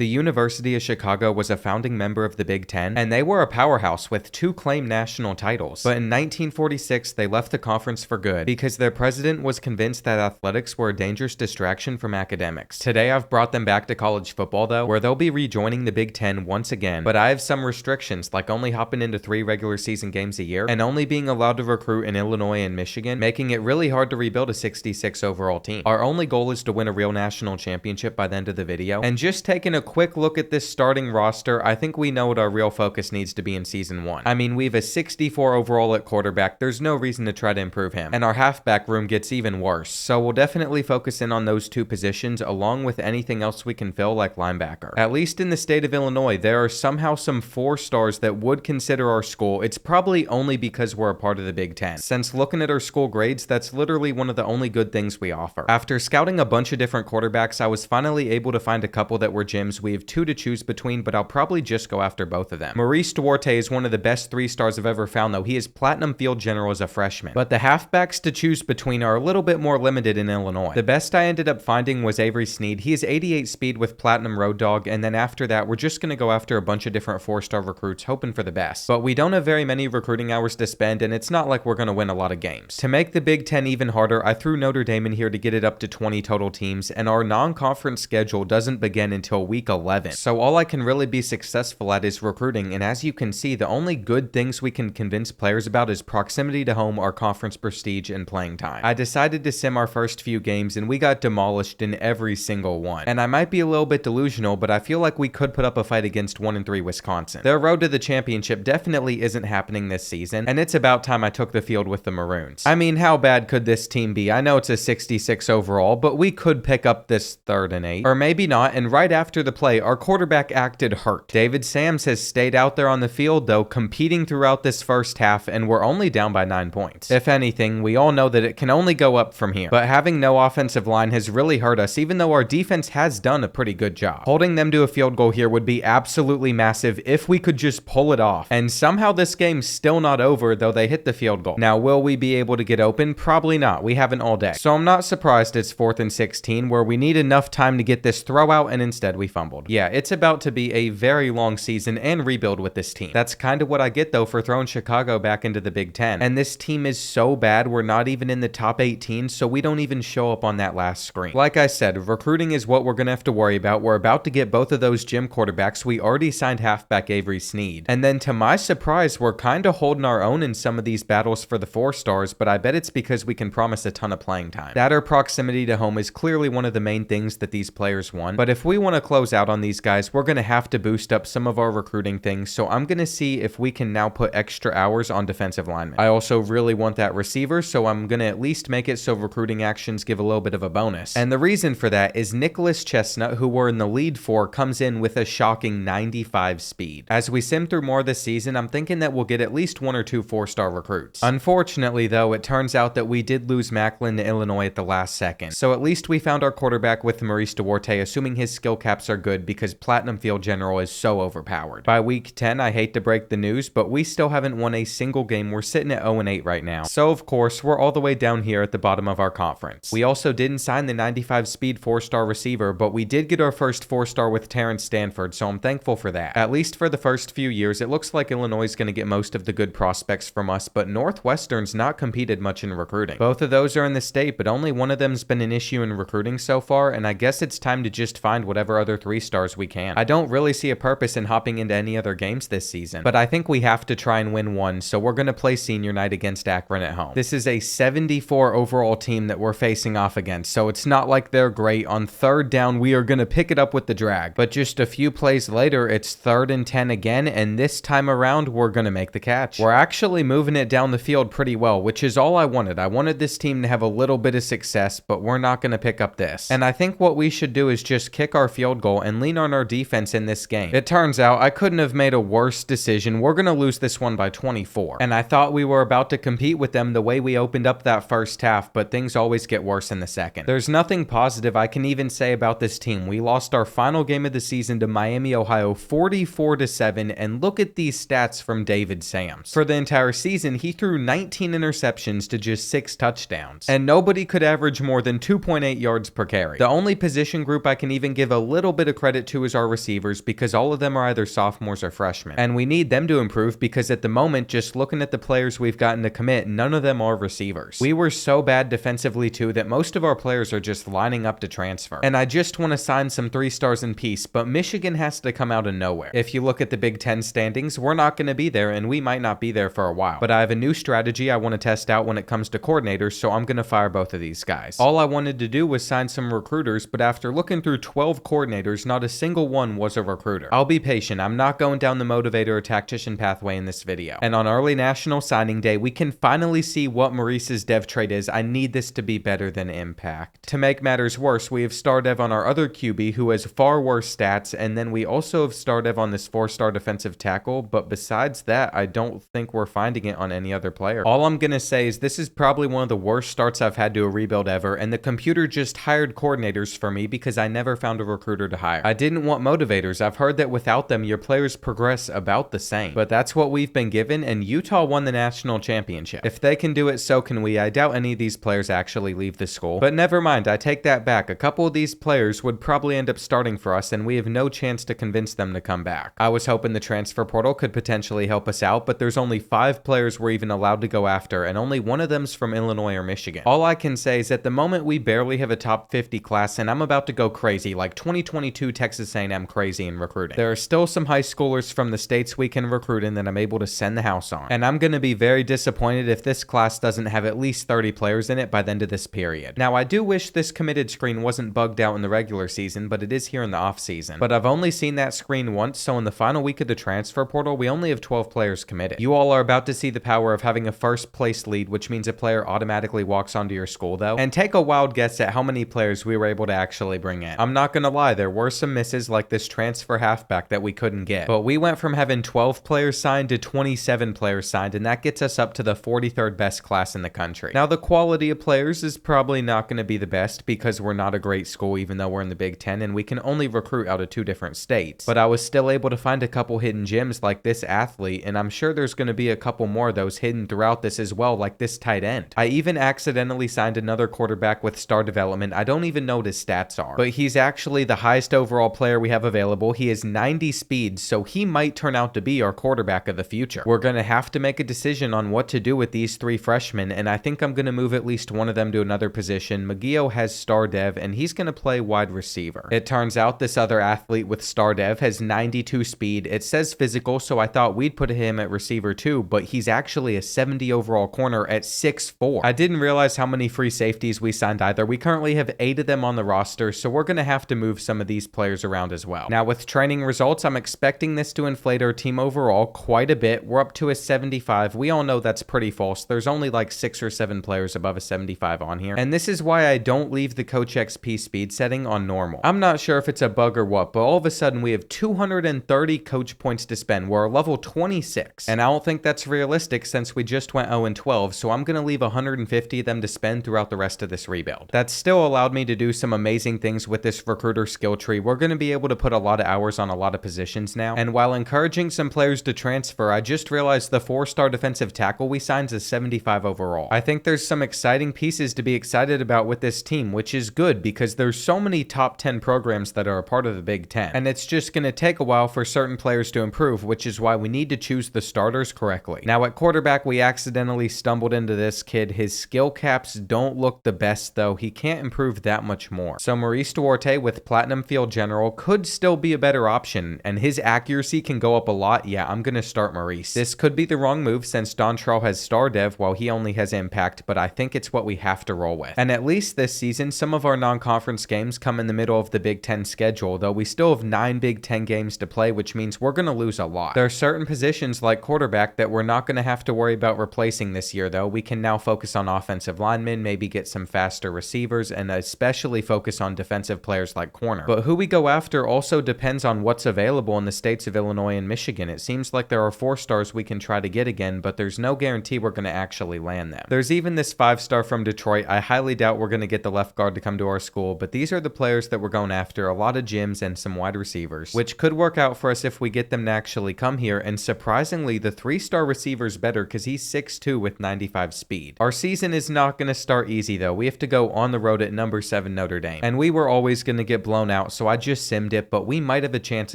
The University of Chicago was a founding member of the Big Ten, and they were a powerhouse with 2 claimed national titles. But in 1946, they left the conference for good because their president was convinced that athletics were a dangerous distraction from academics. Today, I've brought them back to college football, though, where they'll be rejoining the Big Ten once again. But I have some restrictions, like only hopping into 3 regular season games a year, and only being allowed to recruit in Illinois and Michigan, making it really hard to rebuild a 66 overall team. Our only goal is to win a real national championship by the end of the video, and just taking a quick look at this starting roster, I think we know what our real focus needs to be in season 1. I mean, we have a 64 overall at quarterback, there's no reason to try to improve him, and our halfback room gets even worse, so we'll definitely focus in on those 2 positions along with anything else we can fill like linebacker. At least in the state of Illinois, there are somehow some 4 stars that would consider our school. It's probably only because we're a part of the Big Ten. Since looking at our school grades, that's literally one of the only good things we offer. After scouting a bunch of different quarterbacks, I was finally able to find a couple that were gems. We have 2 to choose between, but I'll probably just go after both of them. Maurice Duarte is one of the best 3 stars I've ever found, though. He is platinum field general as a freshman. But the halfbacks to choose between are a little bit more limited in Illinois. The best I ended up finding was Avery Sneed. He is 88 speed with platinum road dog, and then after that, we're just going to go after a bunch of different 4-star recruits, hoping for the best. But we don't have very many recruiting hours to spend, and it's not like we're going to win a lot of games. To make the Big Ten even harder, I threw Notre Dame in here to get it up to 20 total teams, and our non-conference schedule doesn't begin until week 11. So all I can really be successful at is recruiting, and as you can see, the only good things we can convince players about is proximity to home, our conference prestige, and playing time. I decided to sim our first few games, and we got demolished in every single one. And I might be a little bit delusional, but I feel like we could put up a fight against 1-3 Wisconsin. Their road to the championship definitely isn't happening this season, and it's about time I took the field with the Maroons. I mean, how bad could this team be? I know it's a 66 overall, but we could pick up this 3rd and 8. Or maybe not, and right after the play, our quarterback acted hurt. David Sams has stayed out there on the field, though, competing throughout this first half, and we're only down by 9 points. If anything, we all know that it can only go up from here. But having no offensive line has really hurt us, even though our defense has done a pretty good job. Holding them to a field goal here would be absolutely massive if we could just pull it off. And somehow this game's still not over, though they hit the field goal. Now, will we be able to get open? Probably not. We haven't all day. So I'm not surprised it's 4th and 16, where we need enough time to get this throw out, and instead we fumbled. Yeah, it's about to be a very long season and rebuild with this team. That's kind of what I get, though, for throwing Chicago back into the Big Ten. And this team is so bad, we're not even in the top 18, so we don't even show up on that last screen. Like I said, recruiting is what we're going to have to worry about. We're about to get both of those gym quarterbacks. We already signed halfback Avery Sneed. And then to my surprise, we're kind of holding our own in some of these battles for the 4 stars, but I bet it's because we can promise a ton of playing time. That or proximity to home is clearly one of the main things that these players want. But if we want to close out on these guys, we're going to have to boost up some of our recruiting things, so I'm going to see if we can now put extra hours on defensive linemen. I also really want that receiver, so I'm going to at least make it so recruiting actions give a little bit of a bonus. And the reason for that is Nicholas Chestnut, who we're in the lead for, comes in with a shocking 95 speed. As we sim through more this season, I'm thinking that we'll get at least 1 or 2 4-star recruits. Unfortunately, though, it turns out that we did lose Macklin to Illinois at the last second. So at least we found our quarterback with Maurice Duarte, assuming his skill caps are good, because Platinum Field General is so overpowered. By week 10, I hate to break the news, but we still haven't won a single game. We're sitting at 0-8 right now. So of course, we're all the way down here at the bottom of our conference. We also didn't sign the 95 speed 4-star receiver, but we did get our first 4-star with Terrence Stanford, so I'm thankful for that. At least for the first few years, it looks like Illinois is going to get most of the good prospects from us, but Northwestern's not competed much in recruiting. Both of those are in the state, but only one of them's been an issue in recruiting so far, and I guess it's time to just find whatever other 3-stars we can. I don't really see a purpose in hopping into any other games this season, but I think we have to try and win one, so we're going to play senior night against Akron at home. This is a 74 overall team that we're facing off against, so it's not like they're great. On 3rd down, we are going to pick it up with the drag, but just a few plays later, it's 3rd and 10 again, and this time around, we're going to make the catch. We're actually moving it down the field pretty well, which is all I wanted. I wanted this team to have a little bit of success, but we're not going to pick up this. And I think what we should do is just kick our field goal and lean on our defense in this game. It turns out I couldn't have made a worse decision. We're going to lose this one by 24. And I thought we were about to compete with them the way we opened up that first half, but things always get worse in the second. There's nothing positive I can even say about this team. We lost our final game of the season to Miami, Ohio 44-7, and look at these stats from David Sams. For the entire season, he threw 19 interceptions to just 6 touchdowns, and nobody could average more than 2.8 yards per carry. The only position group I can even give a little bit of credit to is our receivers, because all of them are either sophomores or freshmen. And we need them to improve because at the moment, just looking at the players we've gotten to commit, none of them are receivers. We were so bad defensively too that most of our players are just lining up to transfer. And I just want to sign some 3-stars in peace, but Michigan has to come out of nowhere. If you look at the Big Ten standings, we're not going to be there, and we might not be there for a while. But I have a new strategy I want to test out when it comes to coordinators, so I'm going to fire both of these guys. All I wanted to do was sign some recruiters, but after looking through 12 coordinators, not a single one was a recruiter. I'll be patient. I'm not going down the motivator or tactician pathway in this video. And on early national signing day, we can finally see what Maurice's dev trade is. I need this to be better than impact. To make matters worse, we have star dev on our other QB who has far worse stats, and then we also have star dev on this 4-star defensive tackle, but besides that, I don't think we're finding it on any other player. All I'm gonna say is this is probably one of the worst starts I've had to a rebuild ever, and the computer just hired coordinators for me because I never found a recruiter to hire. I didn't want motivators. I've heard that without them, your players progress about the same. But that's what we've been given, and Utah won the national championship. If they can do it, so can we. I doubt any of these players actually leave the school. But never mind, I take that back. A couple of these players would probably end up starting for us, and we have no chance to convince them to come back. I was hoping the transfer portal could potentially help us out, but there's only 5 players we're even allowed to go after, and only one of them's from Illinois or Michigan. All I can say is at the moment we barely have a top 50 class, and I'm about to go crazy, like 2022 Texas A&M crazy in recruiting. There are still some high schoolers from the states we can recruit in that I'm able to send the house on, and I'm going to be very disappointed if this class doesn't have at least 30 players in it by the end of this period. Now, I do wish this committed screen wasn't bugged out in the regular season, but it is here in the off season. But I've only seen that screen once, so in the final week of the transfer portal, we only have 12 players committed. You all are about to see the power of having a first place lead, which means a player automatically walks onto your school though, and take a wild guess at how many players we were able to actually bring in. I'm not gonna lie, there were some misses like this transfer halfback that we couldn't get, but we went from having 12 players signed to 27 players signed, and that gets us up to the 43rd best class in the country. Now, the quality of players is probably not going to be the best because we're not a great school even though we're in the Big Ten and we can only recruit out of 2 different states, but I was still able to find a couple hidden gems like this athlete, and I'm sure there's going to be a couple more of those hidden throughout this as well, like this tight end. I even accidentally signed another quarterback with star development. I don't even know what his stats are, but he's actually the highest overall player we have available. He has 90 speed, so he might turn out to be our quarterback of the future. We're going to have to make a decision on what to do with these 3 freshmen, and I think I'm going to move at least one of them to another position. McGeo has star dev, and he's going to play wide receiver. It turns out this other athlete with star dev has 92 speed. It says physical, so I thought we'd put him at receiver too, but he's actually a 70 overall corner at 6'4". I didn't realize how many free safeties we signed either. We currently have 8 of them on the roster, so we're going to have to move some of these players around as well. Now, with training results, I'm expecting this to inflate our team overall quite a bit. We're up to a 75. We all know that's pretty false. There's only like 6 or 7 players above a 75 on here, and this is why I don't leave the Coach XP speed setting on normal. I'm not sure if it's a bug or what, but all of a sudden we have 230 coach points to spend. We're level 26, and I don't think that's realistic since we just went 0-12, so I'm going to leave 150 of them to spend throughout the rest of this rebuild. That still allowed me to do some amazing things with this recruiter skill tree. We're going to be able to put a lot of hours on a lot of positions now, and while encouraging some players to transfer, I just realized the 4-star defensive tackle we signed is 75 overall. I think there's some exciting pieces to be excited about with this team, which is good because there's so many top 10 programs that are a part of the Big Ten, and it's just going to take a while for certain players to improve, which is why we need to choose the starters correctly. Now, at quarterback, we accidentally stumbled into this kid. His skill caps don't look the best though. He can't improve that much more. So Maurice Duarte with Platinum Field General could still be a better option, and his accuracy can go up a lot. Yeah, I'm going to start Maurice. This could be the wrong move since Dontrell has star dev while he only has impact, but I think it's what we have to roll with. And at least this season, some of our non-conference games come in the middle of the Big Ten schedule, though we still have 9 Big Ten games to play, which means we're going to lose a lot. There are certain positions like quarterback that we're not going to have to worry about replacing this year, though. We can now focus on offensive linemen, maybe get some faster receivers, and especially focus on defensive players like corner. But who we go after also depends on what's available in the states of Illinois and Michigan. It seems like there are 4-stars we can try to get again, but there's no guarantee we're going to actually land them. There's even this 5-star from Detroit. I highly doubt we're going to get the left guard to come to our school, but these are the players that we're going after. A lot of gyms and some wide receivers, which could work out for us if we get them to actually come here. And surprisingly, the 3-star receiver's better because he's 6'2" with 95 speed. Our season is not going to start easy though. We have to go on the road at number 7 Notre Dame, and we were always going to get blown out, out, so I just simmed it, but we might have a chance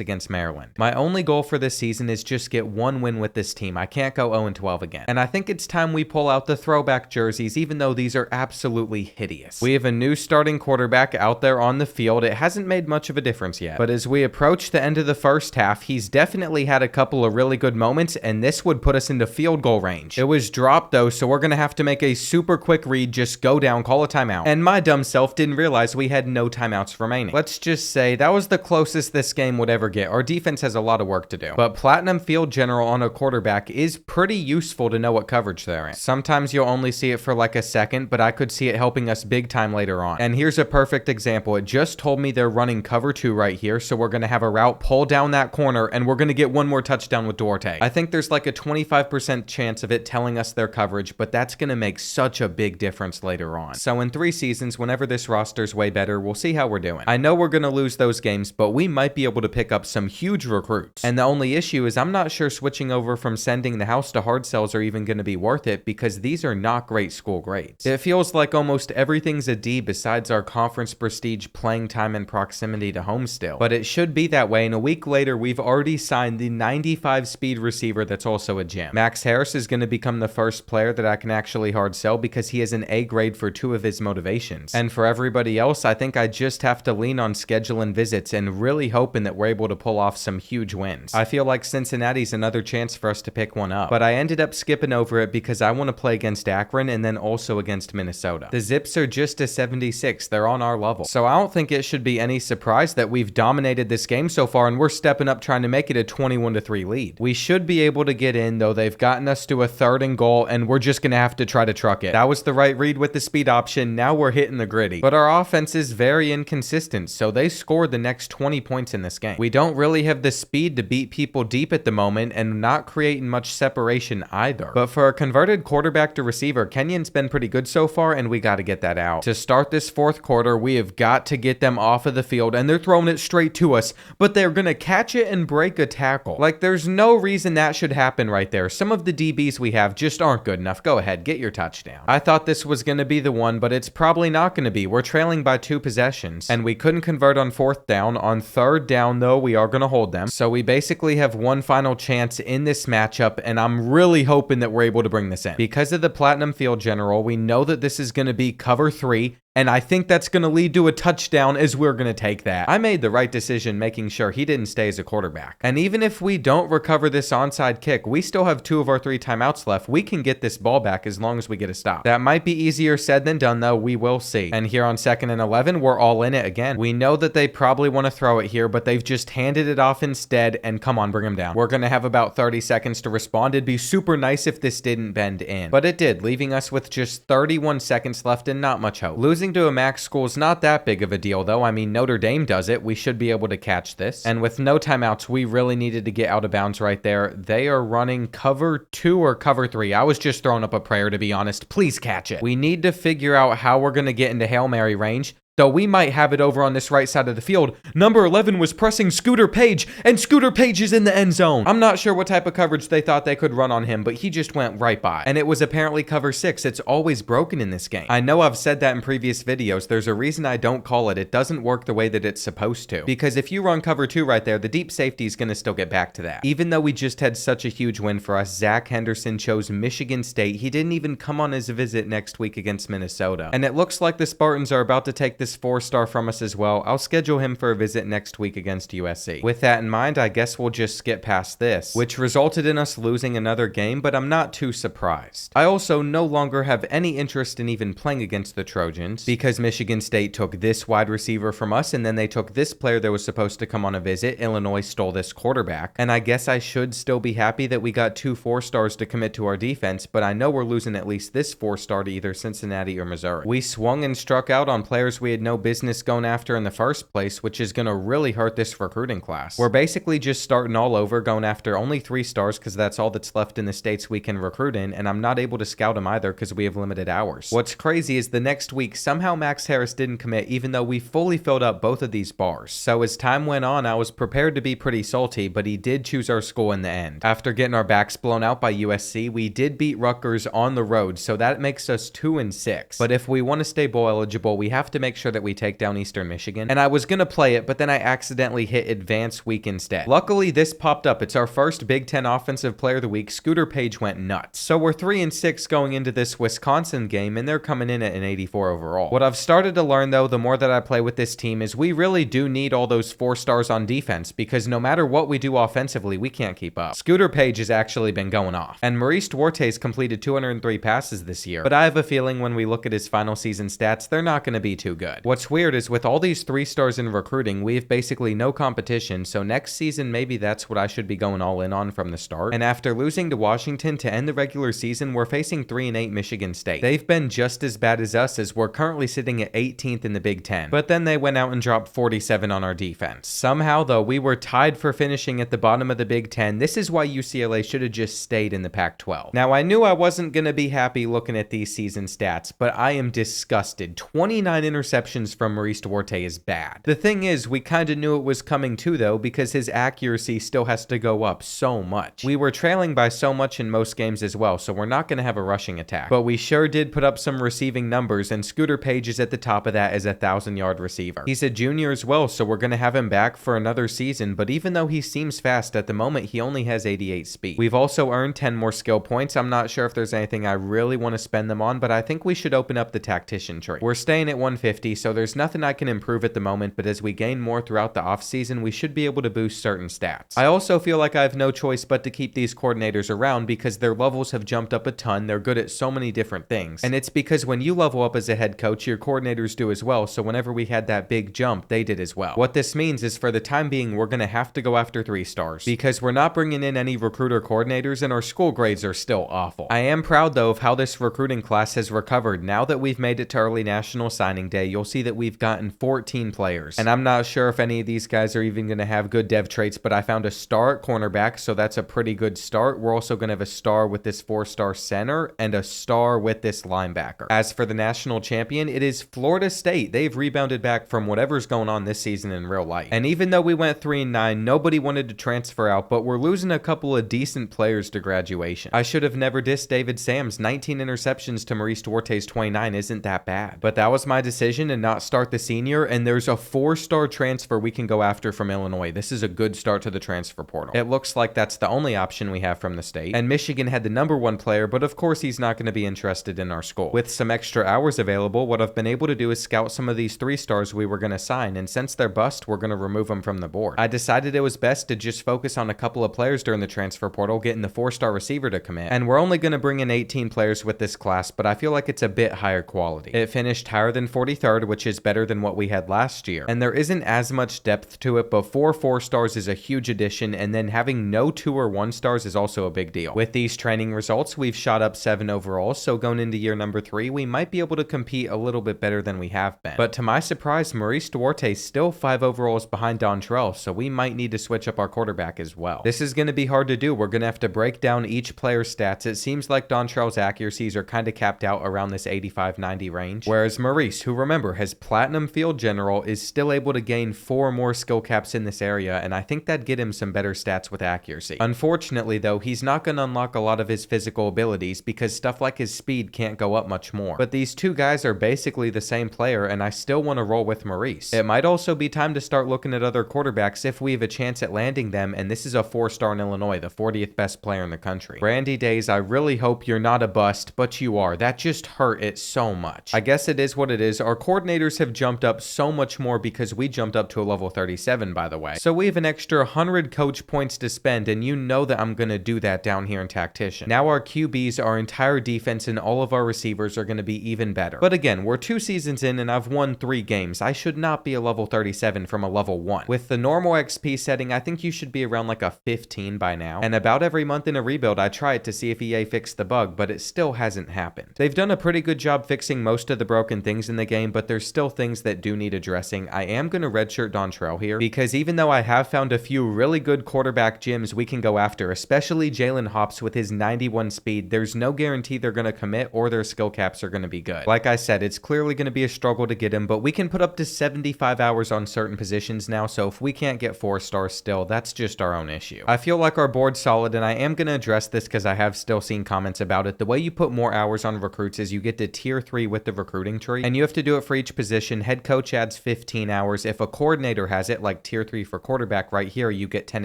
against Maryland. My only goal for this season is just get one win with this team. I can't go 0-12 again. And I think it's time we pull out the throwback jerseys, even though these are absolutely hideous. We have a new starting quarterback out there on the field. It hasn't made much of a difference yet, but as we approach the end of the first half, he's definitely had a couple of really good moments, and this would put us into field goal range. It was dropped though, so we're gonna have to make a super quick read, just go down, call a timeout. And my dumb self didn't realize we had no timeouts remaining. Let's just say that was the closest this game would ever get. Our defense has a lot of work to do, but Platinum Field General on a quarterback is pretty useful to know what coverage they're in. Sometimes you'll only see it for like a second, but I could see it helping us big time later on. And here's a perfect example. It just told me they're running cover 2 right here, so we're gonna have a route pull down that corner, and we're gonna get one more touchdown with Duarte. I think there's like a 25% chance of it telling us their coverage, but that's gonna make such a big difference later on. So in 3 seasons, whenever this roster's way better, we'll see how we're doing. I know we're gonna lose those games, but we might be able to pick up some huge recruits. And the only issue is I'm not sure switching over from sending the house to hard sells are even gonna be worth it, because these are not great school grades. It feels like almost everything's a D besides our conference prestige, playing time, and proximity to home still. But it should be that way, and a week later, we've already signed the 95 speed receiver that's also a gem. Max Harris is going to become the first player that I can actually hard sell because he has an A grade for 2 of his motivations. And for everybody else, I think I just have to lean on schedule and visits and really hoping that we're able to pull off some huge wins. I feel like Cincinnati's another chance for us to pick one up, but I ended up skipping over it because I want to play against Akron and then also against Minnesota. The Zips are just a 76. They're on our level. So I don't think it should be any surprise that we've dominated this game so far, and we're stepping up trying to make it a 21-3 lead. We should be able to get in, though they've gotten us to a 3rd and goal, and we're just going to have to try to truck it. That was the right read with the speed option. Now we're hitting the gritty. But our offense is very inconsistent, so they scored the next 20 points in this game. We don't really have the speed to beat people deep at the moment, and not creating much separation either. But for a converted quarterback to receiver, Kenyon's been pretty good so far, and we got to get that out. To start this 4th quarter, we have got to get them off of the field, and they're throwing it straight to us, but they're gonna catch it and break a tackle. Like, there's no reason that should happen right there. Some of the DBs we have just aren't good enough. Go ahead, get your touchdown. I thought this was gonna be the one, but it's probably not gonna be. We're trailing by 2 possessions, and we couldn't convert on 4th down. On 3rd down, though, we are gonna hold them. So we basically have one final chance in this matchup, and I'm really hoping that we're able to bring this in. Because of the Platinum Field General, we know that this is gonna be cover 3, and I think that's going to lead to a touchdown, as we're going to take that. I made the right decision making sure he didn't stay as a quarterback. And even if we don't recover this onside kick, we still have 2 of our 3 timeouts left. We can get this ball back as long as we get a stop. That might be easier said than done, though. We will see. And here on 2nd and 11, we're all in it again. We know that they probably want to throw it here, but they've just handed it off instead, and come on, bring them down. We're going to have about 30 seconds to respond. It'd be super nice if this didn't bend in. But it did, leaving us with just 31 seconds left and not much hope. Losing to a MAC school is not that big of a deal, though. I mean, Notre Dame does it. We should be able to catch this. And with no timeouts, we really needed to get out of bounds right there. They are running cover 2 or cover 3. I was just throwing up a prayer, to be honest. Please catch it. We need to figure out how we're going to get into Hail Mary range. Though we might have it over on this right side of the field. Number 11 was pressing Scooter Page, and Scooter Page is in the end zone. I'm not sure what type of coverage they thought they could run on him, but he just went right by. And it was apparently cover 6. It's always broken in this game. I know I've said that in previous videos. There's a reason I don't call it. It doesn't work the way that it's supposed to. Because if you run cover 2 right there, the deep safety is going to still get back to that. Even though we just had such a huge win for us, Zach Henderson chose Michigan State. He didn't even come on his visit next week against Minnesota. And it looks like the Spartans are about to take this 4-star from us as well. I'll schedule him for a visit next week against USC. With that in mind, I guess we'll just skip past this, which resulted in us losing another game, but I'm not too surprised. I also no longer have any interest in even playing against the Trojans because Michigan State took this wide receiver from us, and then they took this player that was supposed to come on a visit. Illinois stole this quarterback, and I guess I should still be happy that we got 2 4-stars to commit to our defense, but I know we're losing at least this 4-star to either Cincinnati or Missouri. We swung and struck out on players we had no business going after in the first place, which is going to really hurt this recruiting class. We're basically just starting all over, going after only 3 stars because that's all that's left in the states we can recruit in, and I'm not able to scout them either because we have limited hours. What's crazy is the next week, somehow Max Harris didn't commit even though we fully filled up both of these bars. So as time went on, I was prepared to be pretty salty, but he did choose our school in the end. After getting our backs blown out by USC, we did beat Rutgers on the road, so that makes us 2-6. But if we want to stay bowl eligible, we have to make sure sure that we take down Eastern Michigan. And I was gonna play it, but then I accidentally hit Advanced Week instead. Luckily, this popped up. It's our first Big Ten Offensive Player of the Week. Scooter Page went nuts. So we're 3-6 going into this Wisconsin game, and they're coming in at an 84 overall. What I've started to learn, though, the more that I play with this team, is we really do need all those 4 stars on defense, because no matter what we do offensively, we can't keep up. Scooter Page has actually been going off. And Maurice Duarte's completed 203 passes this year, but I have a feeling when we look at his final season stats, they're not going to be too good. What's weird is with all these 3 stars in recruiting, we have basically no competition, so next season maybe that's what I should be going all in on from the start. And after losing to Washington to end the regular season, we're facing 3-8 Michigan State. They've been just as bad as us, as we're currently sitting at 18th in the Big Ten. But then they went out and dropped 47 on our defense. Somehow though, we were tied for finishing at the bottom of the Big Ten. This is why UCLA should have just stayed in the Pac-12. Now I knew I wasn't going to be happy looking at these season stats, but I am disgusted. 29 interceptions from Maurice Duarte is bad. The thing is, we kind of knew it was coming too though, because his accuracy still has to go up so much. We were trailing by so much in most games as well, so we're not going to have a rushing attack. But we sure did put up some receiving numbers, and Scooter Page is at the top of that as a 1,000-yard receiver. He's a junior as well, so we're going to have him back for another season, but even though he seems fast, at the moment he only has 88 speed. We've also earned 10 more skill points. I'm not sure if there's anything I really want to spend them on, but I think we should open up the tactician tree. We're staying at 150, so there's nothing I can improve at the moment, but as we gain more throughout the offseason, we should be able to boost certain stats. I also feel like I have no choice but to keep these coordinators around because their levels have jumped up a ton. They're good at so many different things. And it's because when you level up as a head coach, your coordinators do as well, so whenever we had that big jump, they did as well. What this means is for the time being, we're going to have to go after 3 stars because we're not bringing in any recruiter coordinators and our school grades are still awful. I am proud though of how this recruiting class has recovered. Now that we've made it to early national signing day, you'll see that we've gotten 14 players. And I'm not sure if any of these guys are even going to have good dev traits, but I found a star at cornerback, so that's a pretty good start. We're also going to have a star with this 4-star center and a star with this linebacker. As for the national champion, it is Florida State. They've rebounded back from whatever's going on this season in real life. And even though we went 3-9, nobody wanted to transfer out, but we're losing a couple of decent players to graduation. I should have never dissed David Sams. 19 interceptions to Maurice Duarte's 29 isn't that bad. But that was my decision to not start the senior, and there's a 4-star transfer we can go after from Illinois. This is a good start to the transfer portal. It looks like that's the only option we have from the state. And Michigan had the #1 player, but of course he's not going to be interested in our school. With some extra hours available, what I've been able to do is scout some of these 3 stars we were going to sign, and since they're bust, we're going to remove them from the board. I decided it was best to just focus on a couple of players during the transfer portal, getting the 4-star receiver to commit. And we're only going to bring in 18 players with this class, but I feel like it's a bit higher quality. It finished higher than 43rd, which is better than what we had last year. And there isn't as much depth to it, but 4 stars is a huge addition, and then having no 2 or 1 stars is also a big deal. With these training results, we've shot up 7 overall, so going into year number 3, we might be able to compete a little bit better than we have been. But to my surprise, Maurice Duarte is still 5 overalls behind Dontrell, so we might need to switch up our quarterback as well. This is going to be hard to do. We're going to have to break down each player's stats. It seems like Dontrell's accuracies are kind of capped out around this 85-90 range, whereas Maurice, who remember has Platinum Field General, is still able to gain 4 more skill caps in this area, and I think that'd get him some better stats with accuracy. Unfortunately though, he's not going to unlock a lot of his physical abilities because stuff like his speed can't go up much more. But these 2 guys are basically the same player, and I still want to roll with Maurice. It might also be time to start looking at other quarterbacks if we have a chance at landing them, and this is a 4-star in Illinois, the 40th best player in the country. Randy Days, I really hope you're not a bust, but you are. That just hurt it so much. I guess it is what it is. Our coordinators have jumped up so much more because we jumped up to a level 37, by the way. So we have an extra 100 coach points to spend, and you know that I'm going to do that down here in Tactician. Now our QBs, our entire defense, and all of our receivers are going to be even better. But again, we're 2 seasons in and I've won 3 games. I should not be a level 37 from a level 1. With the normal XP setting, I think you should be around like a 15 by now. And about every month in a rebuild, I try it to see if EA fixed the bug, but it still hasn't happened. They've done a pretty good job fixing most of the broken things in the game, but there's still things that do need addressing. I am going to redshirt Dontrell here because even though I have found a few really good quarterback gyms we can go after, especially Jalen Hops with his 91 speed, there's no guarantee they're going to commit or their skill caps are going to be good. Like I said, it's clearly going to be a struggle to get him, but we can put up to 75 hours on certain positions now, so if we can't get 4 stars still, that's just our own issue. I feel like our board's solid, and I am going to address this because I have still seen comments about it. The way you put more hours on recruits is you get to tier 3 with the recruiting tree, and you have to do it for each position. Head coach adds 15 hours. If a coordinator has it, like tier 3 for quarterback right here, you get 10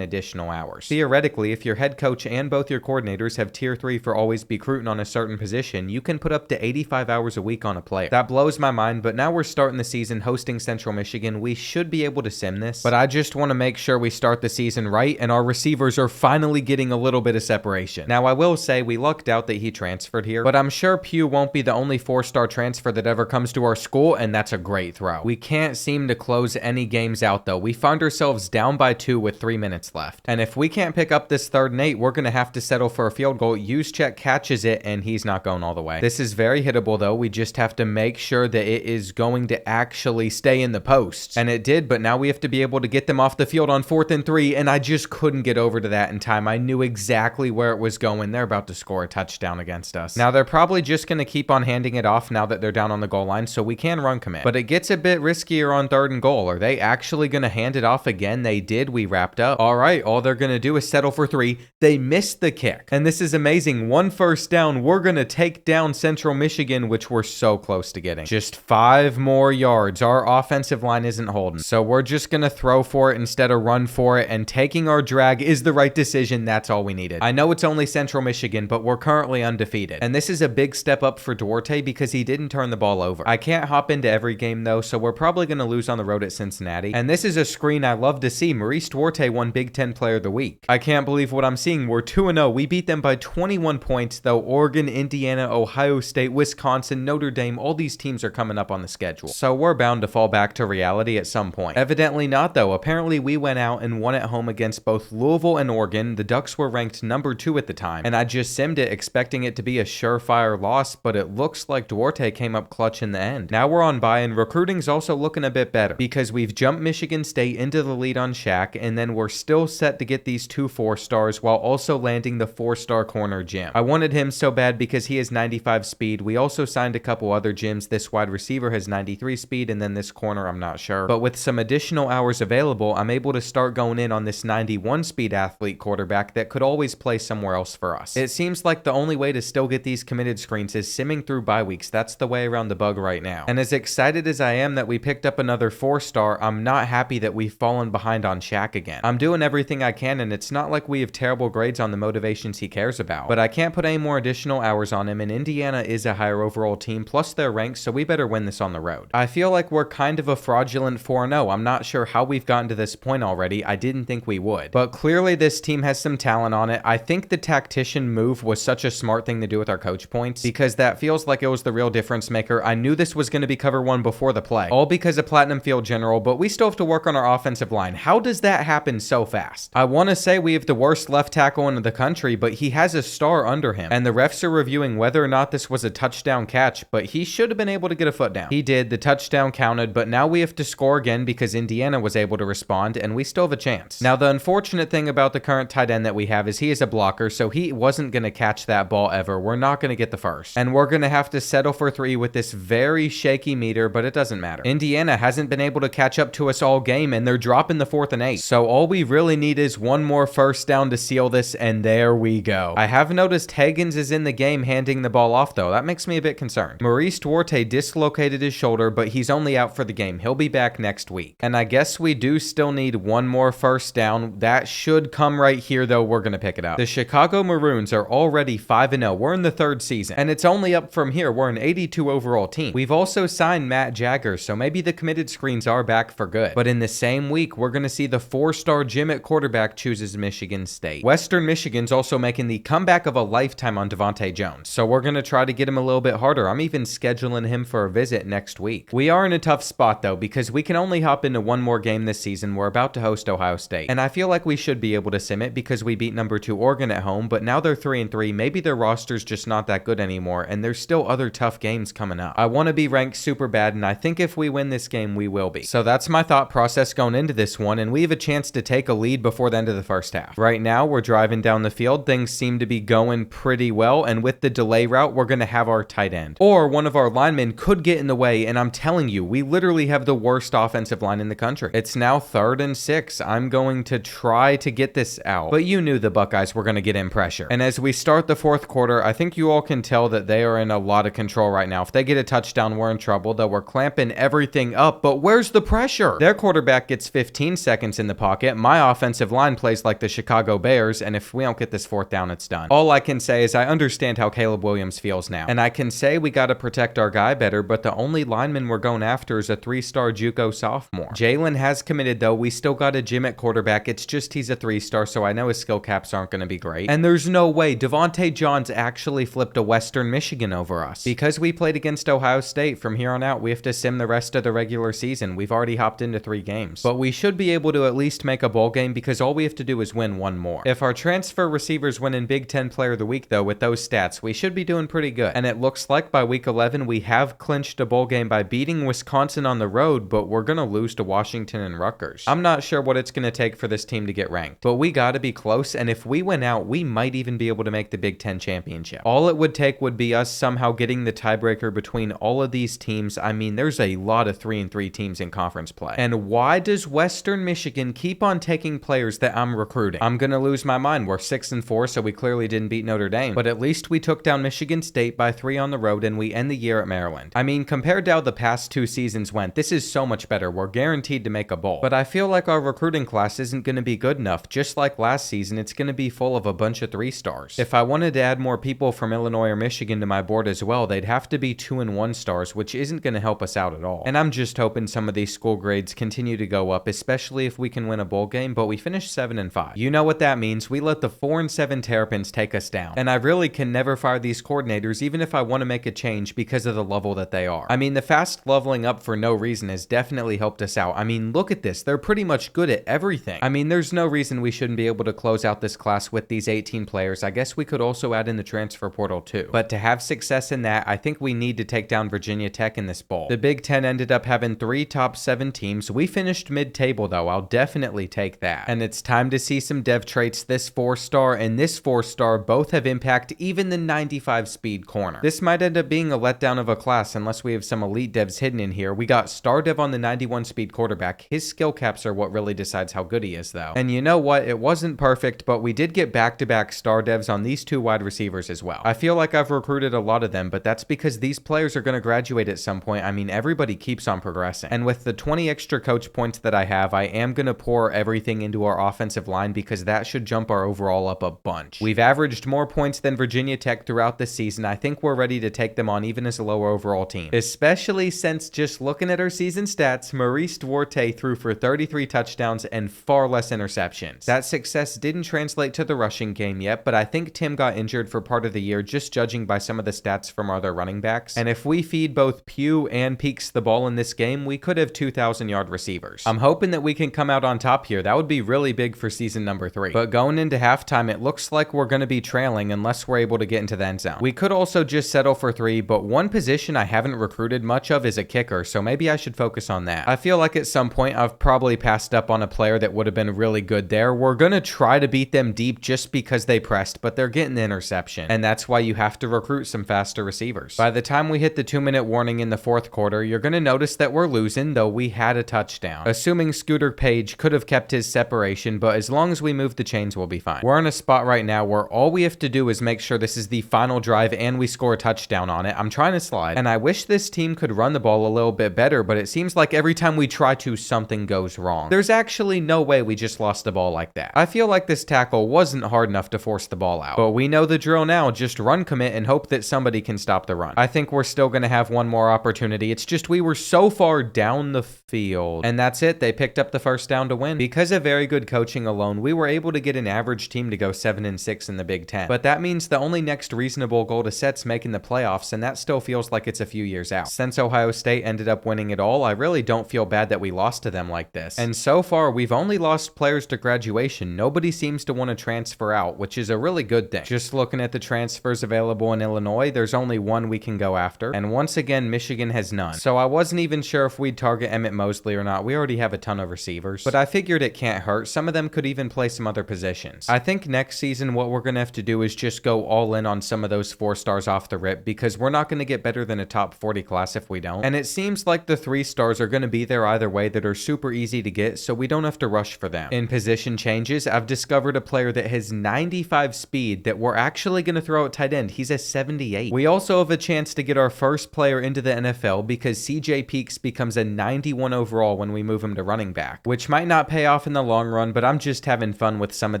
additional hours. Theoretically, if your head coach and both your coordinators have tier 3 for always be recruiting on a certain position, you can put up to 85 hours a week on a player. That blows my mind, but now we're starting the season hosting Central Michigan. We should be able to sim this, but I just want to make sure we start the season right and our receivers are finally getting a little bit of separation. Now, I will say we lucked out that he transferred here, but I'm sure Pugh won't be the only 4-star transfer that ever comes to our school, and that's a great throw. We can't seem to close any games out though. We find ourselves down by 2 with 3 minutes left, and if we can't pick up this 3rd and 8, we're going to have to settle for a field goal. Juszczyk catches it, and he's not going all the way. This is very hittable though. We just have to make sure that it is going to actually stay in the posts, and it did, but now we have to be able to get them off the field on 4th and 3, and I just couldn't get over to that in time. I knew exactly where it was going. They're about to score a touchdown against us. Now, they're probably just going to keep on handing it off now that they're down on the goal line, so we can run commit, but it gets a bit riskier on 3rd and goal. Are they actually going to hand it off again? They did. We wrapped up. All right, all they're going to do is settle for 3. They missed the kick, and this is amazing. 1 first down. We're going to take down Central Michigan, which we're so close to getting. Just 5 more yards. Our offensive line isn't holding, so we're just going to throw for it instead of run for it, and taking our drag is the right decision. That's all we needed. I know it's only Central Michigan, but we're currently undefeated, and this is a big step up for Duarte because he didn't turn the ball over. I can't hop into every game though, so we're probably going to lose on the road at Cincinnati, and this is a screen I love to see. Maurice Duarte won Big Ten Player of the Week. I can't believe what I'm seeing. We're 2-0. We beat them by 21 points though. Oregon, Indiana, Ohio State, Wisconsin, Notre Dame, all these teams are coming up on the schedule, so we're bound to fall back to reality at some point. Evidently not though. Apparently we went out and won at home against both Louisville and Oregon. The Ducks were ranked number 2 at the time, and I just simmed it expecting it to be a surefire loss, but it looks like Duarte came up clutch in the end. Now we're on bye, and recruiting's also looking a bit better because we've jumped Michigan State into the lead on Shaq, and then we're still set to get these 2 4-stars while also landing the 4-star corner Jim. I wanted him so bad because he has 95 speed. We also signed a couple other Jims. This wide receiver has 93 speed, and then this corner I'm not sure, but with some additional hours available, I'm able to start going in on this 91 speed athlete quarterback that could always play somewhere else for us. It seems like the only way to still get these committed screens is simming through bye weeks. That's the way around the bug right now. And as excited as I am that we picked up another 4-star, I'm not happy that we've fallen behind on Shaq again. I'm doing everything I can, and it's not like we have terrible grades on the motivations he cares about, but I can't put any more additional hours on him, and Indiana is a higher overall team, plus they're ranked, so we better win this on the road. I feel like we're kind of a fraudulent 4-0. I'm not sure how we've gotten to this point already. I didn't think we would, but clearly this team has some talent on it. I think the tactician move was such a smart thing to do with our coach points because that feels like it was the real difference maker. I knew this was going to be cover 1 before the play, all because of Platinum Field General, but we still have to work on our offensive line. How does that happen so fast? I want to say we have the worst left tackle in the country, but he has a star under him, and the refs are reviewing whether or not this was a touchdown catch, but he should have been able to get a foot down. He did. The touchdown counted, but now we have to score again because Indiana was able to respond, and we still have a chance. Now, the unfortunate thing about the current tight end that we have is he is a blocker, so he wasn't going to catch that ball ever. We're not going to get the first, and we're going to have to settle for 3 with this very shaky meter, but it doesn't matter. Indiana hasn't been able to catch up to us all game, and they're dropping the 4th and 8, so all we really need is 1 more first down to seal this, and there we go. I have noticed Higgins is in the game handing the ball off though. That makes me a bit concerned. Maurice Duarte dislocated his shoulder, but he's only out for the game. He'll be back next week, and I guess we do still need 1 more first down. That should come right here though. We're going to pick it up. The Chicago Maroons are already 5-0. We're in the 3rd season, and it's only up from here. We're an 82 overall team. We've also signed Matt Jagger, so maybe the committed screens are back for good, but in the same week we're going to see the 4-star Jim at quarterback chooses Michigan State. Western Michigan's also making the comeback of a lifetime on Devontae Jones, so we're going to try to get him a little bit harder. I'm even scheduling him for a visit next week. We are in a tough spot though because we can only hop into 1 more game this season. We're about to host Ohio State, and I feel like we should be able to sim it because we beat number 2 Oregon at home, but now they're 3-3. Maybe their roster's just not that good anymore, and there's still other tough games coming up. I want to be ranked super bad, and I think if we win this game, we will be. So that's my thought process going into this one, and we have a chance to take a lead before the end of the first half. Right now, we're driving down the field. Things seem to be going pretty well, and with the delay route, we're going to have our tight end, or one of our linemen could get in the way, and I'm telling you, we literally have the worst offensive line in the country. It's now 3rd and 6. I'm going to try to get this out, but you knew the Buckeyes were going to get in pressure. And as we start the 4th quarter, I think you all can tell that they are in a lot of control right now. If they get a touchdown, we're in trouble. trouble, though we're clamping everything up, but where's the pressure? Their quarterback gets 15 seconds in the pocket, my offensive line plays like the Chicago Bears, and if we don't get this fourth down, it's done. All I can say is I understand how Caleb Williams feels now, and I can say we gotta protect our guy better, but the only lineman we're going after is a 3-star JUCO sophomore. Jalen has committed though, we still got a Jim at quarterback, it's just he's a 3-star, so I know his skill caps aren't gonna be great. And there's no way Devontae Johns actually flipped a Western Michigan over us. Because we played against Ohio State, from here on out we have to sim the rest of the regular season. We've already hopped into 3 games. But we should be able to at least make a bowl game because all we have to do is win one more. If our transfer receivers win in Big Ten Player of the Week though, with those stats, we should be doing pretty good. And it looks like by week 11 we have clinched a bowl game by beating Wisconsin on the road, but we're gonna lose to Washington and Rutgers. I'm not sure what it's gonna take for this team to get ranked, but we gotta be close, and if we win out, we might even be able to make the Big Ten championship. All it would take would be us somehow getting the tiebreaker between all of these teams. I mean, there's a lot of 3-3 teams in conference play. And why does Western Michigan keep on taking players that I'm recruiting? I'm gonna lose my mind. We're 6-4, so we clearly didn't beat Notre Dame, but at least we took down Michigan State by 3 on the road, and we end the year at Maryland. I mean, compared to how the past 2 seasons went, this is so much better. We're guaranteed to make a bowl. But I feel like our recruiting class isn't gonna be good enough. Just like last season, it's gonna be full of a bunch of 3-stars. If I wanted to add more people from Illinois or Michigan to my board as well, they'd have to be 2 and 1 stars, which isn't gonna help us out at all. And I'm just hoping some of these school grades continue to go up, especially if we can win a bowl game, but we finished 7-5. You know what that means. We let the 4-7 Terrapins take us down. And I really can never fire these coordinators, even if I want to make a change, because of the level that they are. I mean, the fast leveling up for no reason has definitely helped us out. I mean, look at this. They're pretty much good at everything. I mean, there's no reason we shouldn't be able to close out this class with these 18 players. I guess we could also add in the transfer portal too. But to have success in that, I think we need to take down Virginia Tech in this bowl. The Big Ten ended up having 3 top 7 teams. We finished mid-table though. I'll definitely take that. And it's time to see some dev traits. This 4-star and this 4-star both have impact, even the 95 speed corner. This might end up being a letdown of a class unless we have some elite devs hidden in here. We got star dev on the 91 speed quarterback. His skill caps are what really decides how good he is though. And you know what? It wasn't perfect, but we did get back-to-back star devs on these 2 wide receivers as well. I feel like I've recruited a lot of them, but that's because these players are going to graduate at some point. I mean, everybody keeps on progressing. And with the 20 extra coach points that I have, I am going to pour everything into our offensive line because that should jump our overall up a bunch. We've averaged more points than Virginia Tech throughout the season. I think we're ready to take them on even as a lower overall team, especially since just looking at our season stats, Maurice Duarte threw for 33 touchdowns and far less interceptions. That success didn't translate to the rushing game yet, but I think Tim got injured for part of the year just judging by some of the stats from our other running backs. And if we feed both Pugh and Peaks the ball in this game, we could have 2,000-yard receivers. I'm hoping that we can come out on top here. That would be really big for season number 3. But going into halftime, it looks like we're going to be trailing unless we're able to get into the end zone. We could also just settle for 3, but one position I haven't recruited much of is a kicker, so maybe I should focus on that. I feel like at some point I've probably passed up on a player that would have been really good there. We're going to try to beat them deep just because they pressed, but they're getting the interception, and that's why you have to recruit some faster receivers. By the time we hit the 2-minute warning in the 4th quarter, you're going to notice that we're losing, though we had a touchdown. Assuming Scooter Page could have kept his separation, but as long as we move the chains, we'll be fine. We're in a spot right now where all we have to do is make sure this is the final drive and we score a touchdown on it. I'm trying to slide, and I wish this team could run the ball a little bit better, but it seems like every time we try to, something goes wrong. There's actually no way we just lost the ball like that. I feel like this tackle wasn't hard enough to force the ball out, but we know the drill now. Just run commit and hope that somebody can stop the run. I think we're still going to have one more opportunity. It's just we were so far down the field, and that's it. They picked up the first down to win. Because of very good coaching alone, we were able to get an average team to go 7-6 in the Big Ten. But that means the only next reasonable goal to set's making the playoffs, and that still feels like it's a few years out. Since Ohio State ended up winning it all, I really don't feel bad that we lost to them like this. And so far, we've only lost players to graduation. Nobody seems to want to transfer out, which is a really good thing. Just looking at the transfers available in Illinois, there's only one we can go after. And once again, Michigan has none. So I wasn't even sure if we'd target Emmett Mosley or not. We already have a ton of receivers, but I figured it can't hurt. Some of them could even play some other positions. I think next season, what we're going to have to do is just go all in on some of those 4 stars off the rip, because we're not going to get better than a top 40 class if we don't. And it seems like the 3 stars are going to be there either way that are super easy to get, so we don't have to rush for them. In position changes, I've discovered a player that has 95 speed that we're actually going to throw at tight end. He's a 78. We also have a chance to get our first player into to the NFL because CJ Peaks becomes a 91 overall when we move him to running back, which might not pay off in the long run, but I'm just having fun with some of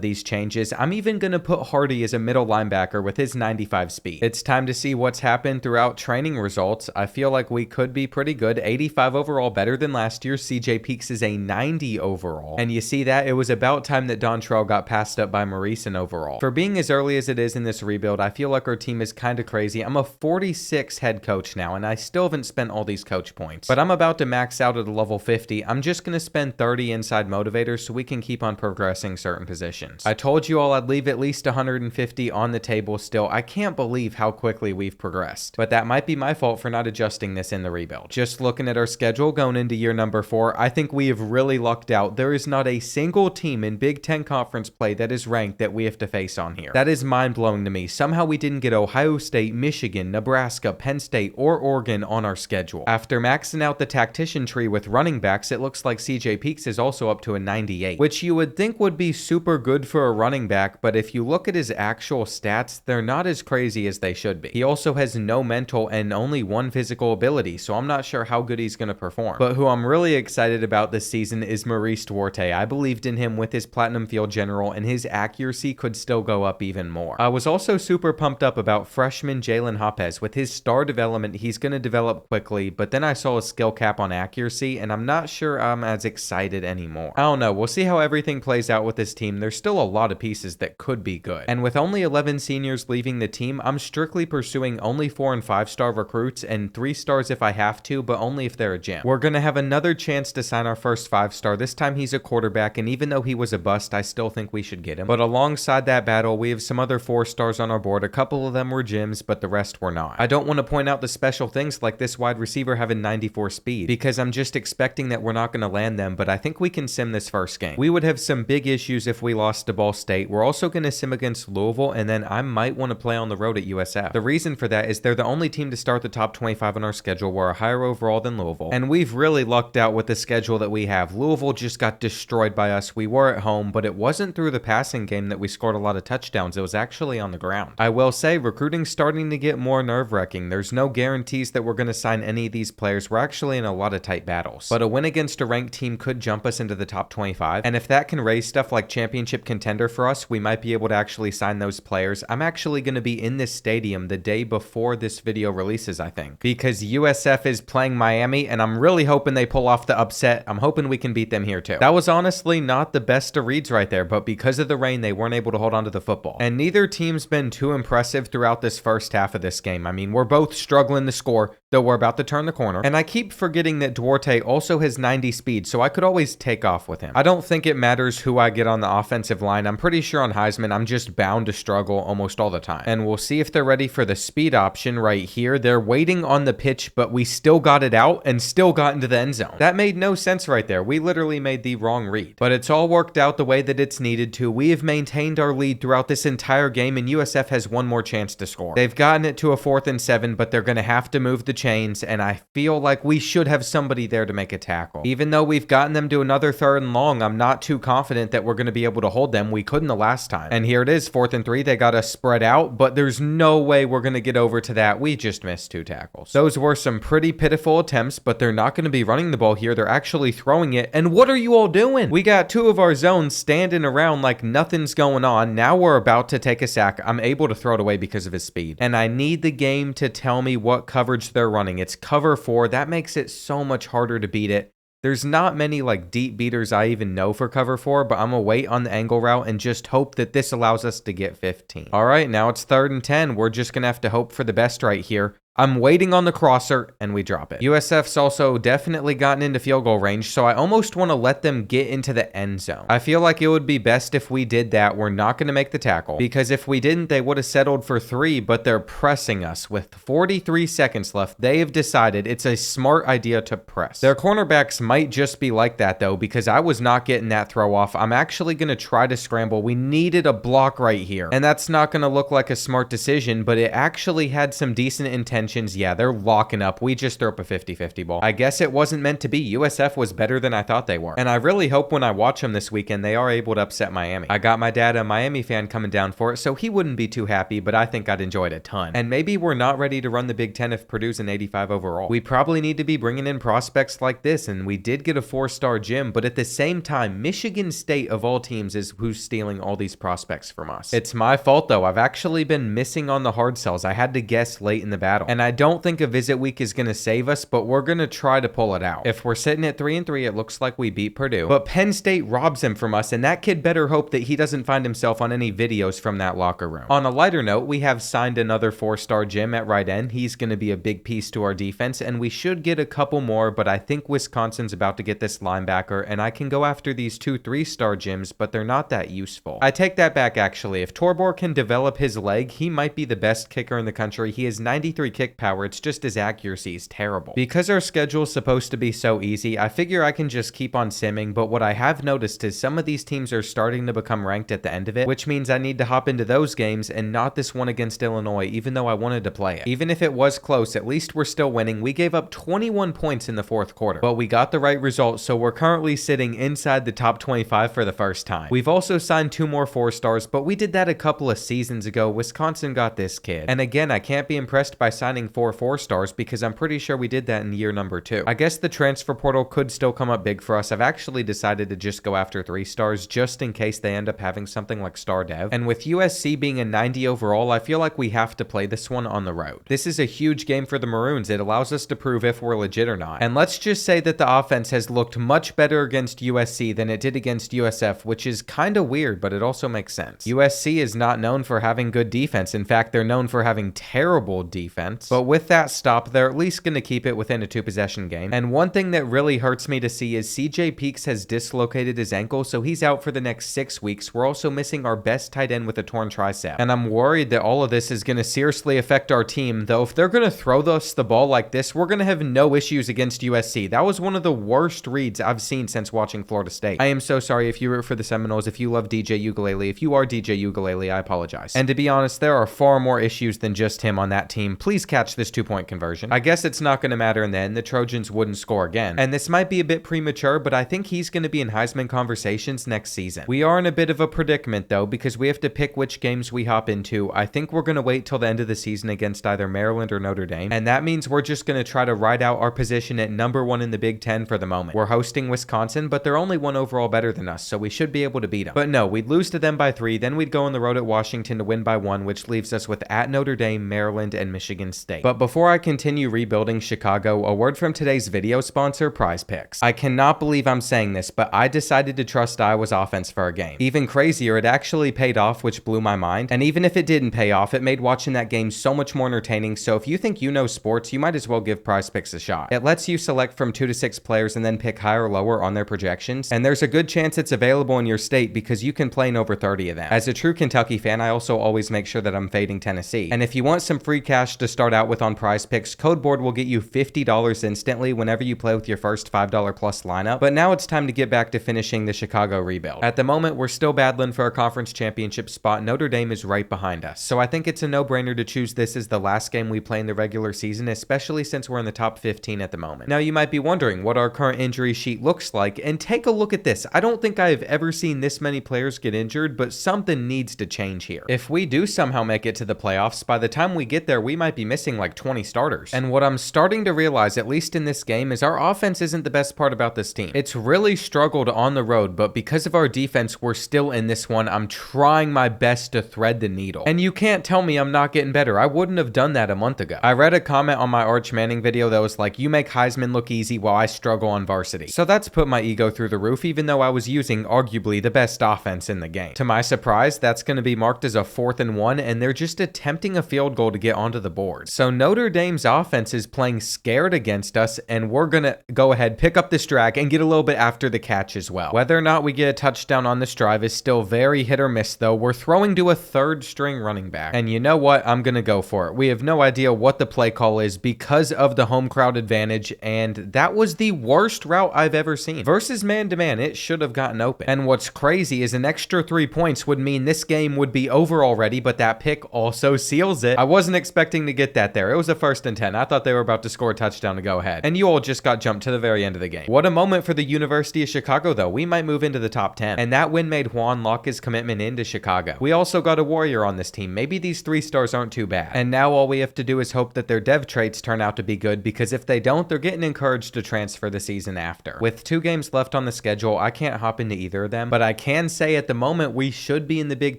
these changes. I'm even going to put Hardy as a middle linebacker with his 95 speed. It's time to see what's happened throughout training results. I feel like we could be pretty good. 85 overall, better than last year. CJ Peaks is a 90 overall. And you see that? It was about time that Dontrell got passed up by Maurice in overall. For being as early as it is in this rebuild, I feel like our team is kind of crazy. I'm a 46 head coach now, and I still haven't spent all these coach points. But I'm about to max out at a level 50. I'm just going to spend 30 inside motivators so we can keep on progressing certain positions. I told you all I'd leave at least 150 on the table still. I can't believe how quickly we've progressed. But that might be my fault for not adjusting this in the rebuild. Just looking at our schedule going into year number 4, I think we have really lucked out. There is not a single team in Big Ten conference play that is ranked that we have to face on here. That is mind-blowing to me. Somehow we didn't get Ohio State, Michigan, Nebraska, Penn State, or Oregon on our schedule. After maxing out the tactician tree with running backs, it looks like CJ Peaks is also up to a 98, which you would think would be super good for a running back, but if you look at his actual stats, they're not as crazy as they should be. He also has no mental and only one physical ability, so I'm not sure how good he's going to perform. But who I'm really excited about this season is Maurice Duarte. I believed in him with his Platinum Field General, and his accuracy could still go up even more. I was also super pumped up about freshman Jalen Hopez. With his star development, he's going to develop quickly, but then I saw a skill cap on accuracy, and I'm not sure I'm as excited anymore. I don't know. We'll see how everything plays out with this team. There's still a lot of pieces that could be good. And with only 11 seniors leaving the team, I'm strictly pursuing only 4- and 5-star recruits and 3 stars if I have to, but only if they're a gem. We're going to have another chance to sign our first 5-star. This time he's a quarterback, and even though he was a bust, I still think we should get him. But alongside that battle, we have some other 4 stars on our board. A couple of them were gems, but the rest were not. I don't want to point out the special things like this wide receiver having 94 speed, because I'm just expecting that we're not going to land them, but I think we can sim this first game. We would have some big issues if we lost to Ball State. We're also going to sim against Louisville, and then I might want to play on the road at USF. The reason for that is they're the only team to start the top 25 on our schedule. We're a higher overall than Louisville, and we've really lucked out with the schedule that we have. Louisville just got destroyed by us. We were at home, but it wasn't through the passing game that we scored a lot of touchdowns. It was actually on the ground. I will say recruiting's starting to get more nerve-wracking. There's no guarantees that we're going to sign any of these players. We're actually in a lot of tight battles, but a win against a ranked team could jump us into the top 25, and if that can raise stuff like championship contender for us, we might be able to actually sign those players. I'm actually going to be in this stadium the day before this video releases, I think, because USF is playing Miami, and I'm really hoping they pull off the upset. I'm hoping we can beat them here too. That was honestly not the best of reads right there, but because of the rain, they weren't able to hold on to the football, and neither team's been too impressive throughout this first half of this game. I mean, we're both struggling to score, though we're about to turn the corner, and I keep forgetting that Duarte also has 90 speed, so I could always take off with him. I don't think it matters who I get on the offensive line. I'm pretty sure on Heisman, I'm just bound to struggle almost all the time, and we'll see if they're ready for the speed option right here. They're waiting on the pitch, but we still got it out and still got into the end zone. That made no sense right there. We literally made the wrong read, but it's all worked out the way that it's needed to. We have maintained our lead throughout this entire game, and USF has one more chance to score. They've gotten it to a 4th and 7, but they're going to have to move the chains, and I feel like we should have somebody there to make a tackle. Even though we've gotten them to another 3rd and long, I'm not too confident that we're going to be able to hold them. We couldn't the last time. And here it is, 4th and 3. They got us spread out, but there's no way we're going to get over to that. We just missed 2 tackles. Those were some pretty pitiful attempts, but they're not going to be running the ball here. They're actually throwing it. And what are you all doing? We got 2 of our zones standing around like nothing's going on. Now we're about to take a sack. I'm able to throw it away because of his speed. And I need the game to tell me what coverage they're running. It's cover 4. That makes it so much harder to beat it. There's not many like deep beaters I even know for cover 4, but I'm gonna wait on the angle route and just hope that this allows us to get 15. All right, now it's 3rd and 10. We're just gonna have to hope for the best right here. I'm waiting on the crosser, and we drop it. USF's also definitely gotten into field goal range, so I almost want to let them get into the end zone. I feel like it would be best if we did that. We're not going to make the tackle, because if we didn't, they would have settled for 3, but they're pressing us. With 43 seconds left, they have decided it's a smart idea to press. Their cornerbacks might just be like that, though, because I was not getting that throw off. I'm actually going to try to scramble. We needed a block right here, and that's not going to look like a smart decision, but it actually had some decent intention contentions, yeah, they're locking up. We just threw up a 50-50 ball. I guess it wasn't meant to be. USF was better than I thought they were. And I really hope when I watch them this weekend, they are able to upset Miami. I got my dad, a Miami fan, coming down for it, so he wouldn't be too happy, but I think I'd enjoy it a ton. And maybe we're not ready to run the Big Ten if Purdue's an 85 overall. We probably need to be bringing in prospects like this, and we did get a 4-star gym, but at the same time, Michigan State of all teams is who's stealing all these prospects from us. It's my fault though. I've actually been missing on the hard sells. I had to guess late in the battle, and I don't think a visit week is going to save us, but we're going to try to pull it out. If we're sitting at 3-3, it looks like we beat Purdue, but Penn State robs him from us, and that kid better hope that he doesn't find himself on any videos from that locker room. On a lighter note, we have signed another 4-star gym at right end. He's going to be a big piece to our defense, and we should get a couple more, but I think Wisconsin's about to get this linebacker, and I can go after these 2 3-star gyms, but they're not that useful. I take that back actually. If Torbor can develop his leg, he might be the best kicker in the country. He has 93 kick power. It's just his accuracy is terrible. Because our schedule is supposed to be so easy, I figure I can just keep on simming, but what I have noticed is some of these teams are starting to become ranked at the end of it, which means I need to hop into those games and not this one against Illinois, even though I wanted to play it. Even if it was close, at least we're still winning. We gave up 21 points in the 4th quarter, but we got the right result, so we're currently sitting inside the top 25 for the first time. We've also signed 2 more 4-stars, but we did that a couple of seasons ago. Wisconsin got this kid. And again, I can't be impressed by signing 4 4-stars because I'm pretty sure we did that in year number 2. I guess the transfer portal could still come up big for us. I've actually decided to just go after 3-stars just in case they end up having something like star dev. And with USC being a 90 overall, I feel like we have to play this one on the road. This is a huge game for the Maroons. It allows us to prove if we're legit or not. And let's just say that the offense has looked much better against USC than it did against USF, which is kind of weird, but it also makes sense. USC is not known for having good defense. In fact, they're known for having terrible defense. But with that stop, they're at least going to keep it within a 2-possession game. And one thing that really hurts me to see is CJ Peaks has dislocated his ankle, so he's out for the next 6 weeks. We're also missing our best tight end with a torn tricep. And I'm worried that all of this is going to seriously affect our team, though if they're going to throw us the ball like this, we're going to have no issues against USC. That was one of the worst reads I've seen since watching Florida State. I am so sorry if you root for the Seminoles, if you love DJ Ukulele, if you are DJ Ukulele, I apologize. And to be honest, there are far more issues than just him on that team. Please catch this 2-point conversion. I guess it's not going to matter in the end. The Trojans wouldn't score again. And this might be a bit premature, but I think he's going to be in Heisman conversations next season. We are in a bit of a predicament though, because we have to pick which games we hop into. I think we're going to wait till the end of the season against either Maryland or Notre Dame. And that means we're just going to try to ride out our position at number 1 in the Big Ten for the moment. We're hosting Wisconsin, but they're only 1 overall better than us, so we should be able to beat them. But no, we'd lose to them by 3, then we'd go on the road at Washington to win by 1, which leaves us with at Notre Dame, Maryland, and Michigan State. But before I continue rebuilding Chicago, a word from today's video sponsor, Prize Picks. I cannot believe I'm saying this, but I decided to trust Iowa's offense for a game. Even crazier, it actually paid off, which blew my mind. And even if it didn't pay off, it made watching that game so much more entertaining. So if you think you know sports, you might as well give Prize Picks a shot. It lets you select from 2 to 6 players and then pick higher or lower on their projections. And there's a good chance it's available in your state because you can play in over 30 of them. As a true Kentucky fan, I also always make sure that I'm fading Tennessee. And if you want some free cash to start out with on Prize Picks, Code Board will get you $50 instantly whenever you play with your first $5 plus lineup. But now it's time to get back to finishing the Chicago rebuild. At the moment, we're still battling for a conference championship spot. Notre Dame is right behind us. So I think it's a no-brainer to choose this as the last game we play in the regular season, especially since we're in the top 15 at the moment. Now you might be wondering what our current injury sheet looks like, and take a look at this. I don't think I have ever seen this many players get injured, but something needs to change here. If we do somehow make it to the playoffs, by the time we get there, we might be missing like 20 starters. And what I'm starting to realize, at least in this game, is our offense isn't the best part about this team. It's really struggled on the road, but because of our defense, we're still in this one. I'm trying my best to thread the needle. And you can't tell me I'm not getting better. I wouldn't have done that a month ago. I read a comment on my Arch Manning video that was like, you make Heisman look easy while I struggle on varsity. So that's put my ego through the roof, even though I was using arguably the best offense in the game. To my surprise, that's going to be marked as a 4th and 1, and they're just attempting a field goal to get onto the board. So Notre Dame's offense is playing scared against us, and we're going to go ahead, pick up this drag, and get a little bit after the catch as well. Whether or not we get a touchdown on this drive is still very hit or miss, though. We're throwing to a 3rd string running back. And you know what? I'm going to go for it. We have no idea what the play call is because of the home crowd advantage, and that was the worst route I've ever seen. Versus man-to-man, it should have gotten open. And what's crazy is an extra 3 points would mean this game would be over already, but that pick also seals it. I wasn't expecting to get get that there. It was a 1st and 10. I thought they were about to score a touchdown to go ahead. And you all just got jumped to the very end of the game. What a moment for the University of Chicago, though. We might move into the top 10. And that win made Juan lock his commitment into Chicago. We also got a Warrior on this team. Maybe these 3 stars aren't too bad. And now all we have to do is hope that their dev traits turn out to be good, because if they don't, they're getting encouraged to transfer the season after. With 2 games left on the schedule, I can't hop into either of them, but I can say at the moment we should be in the Big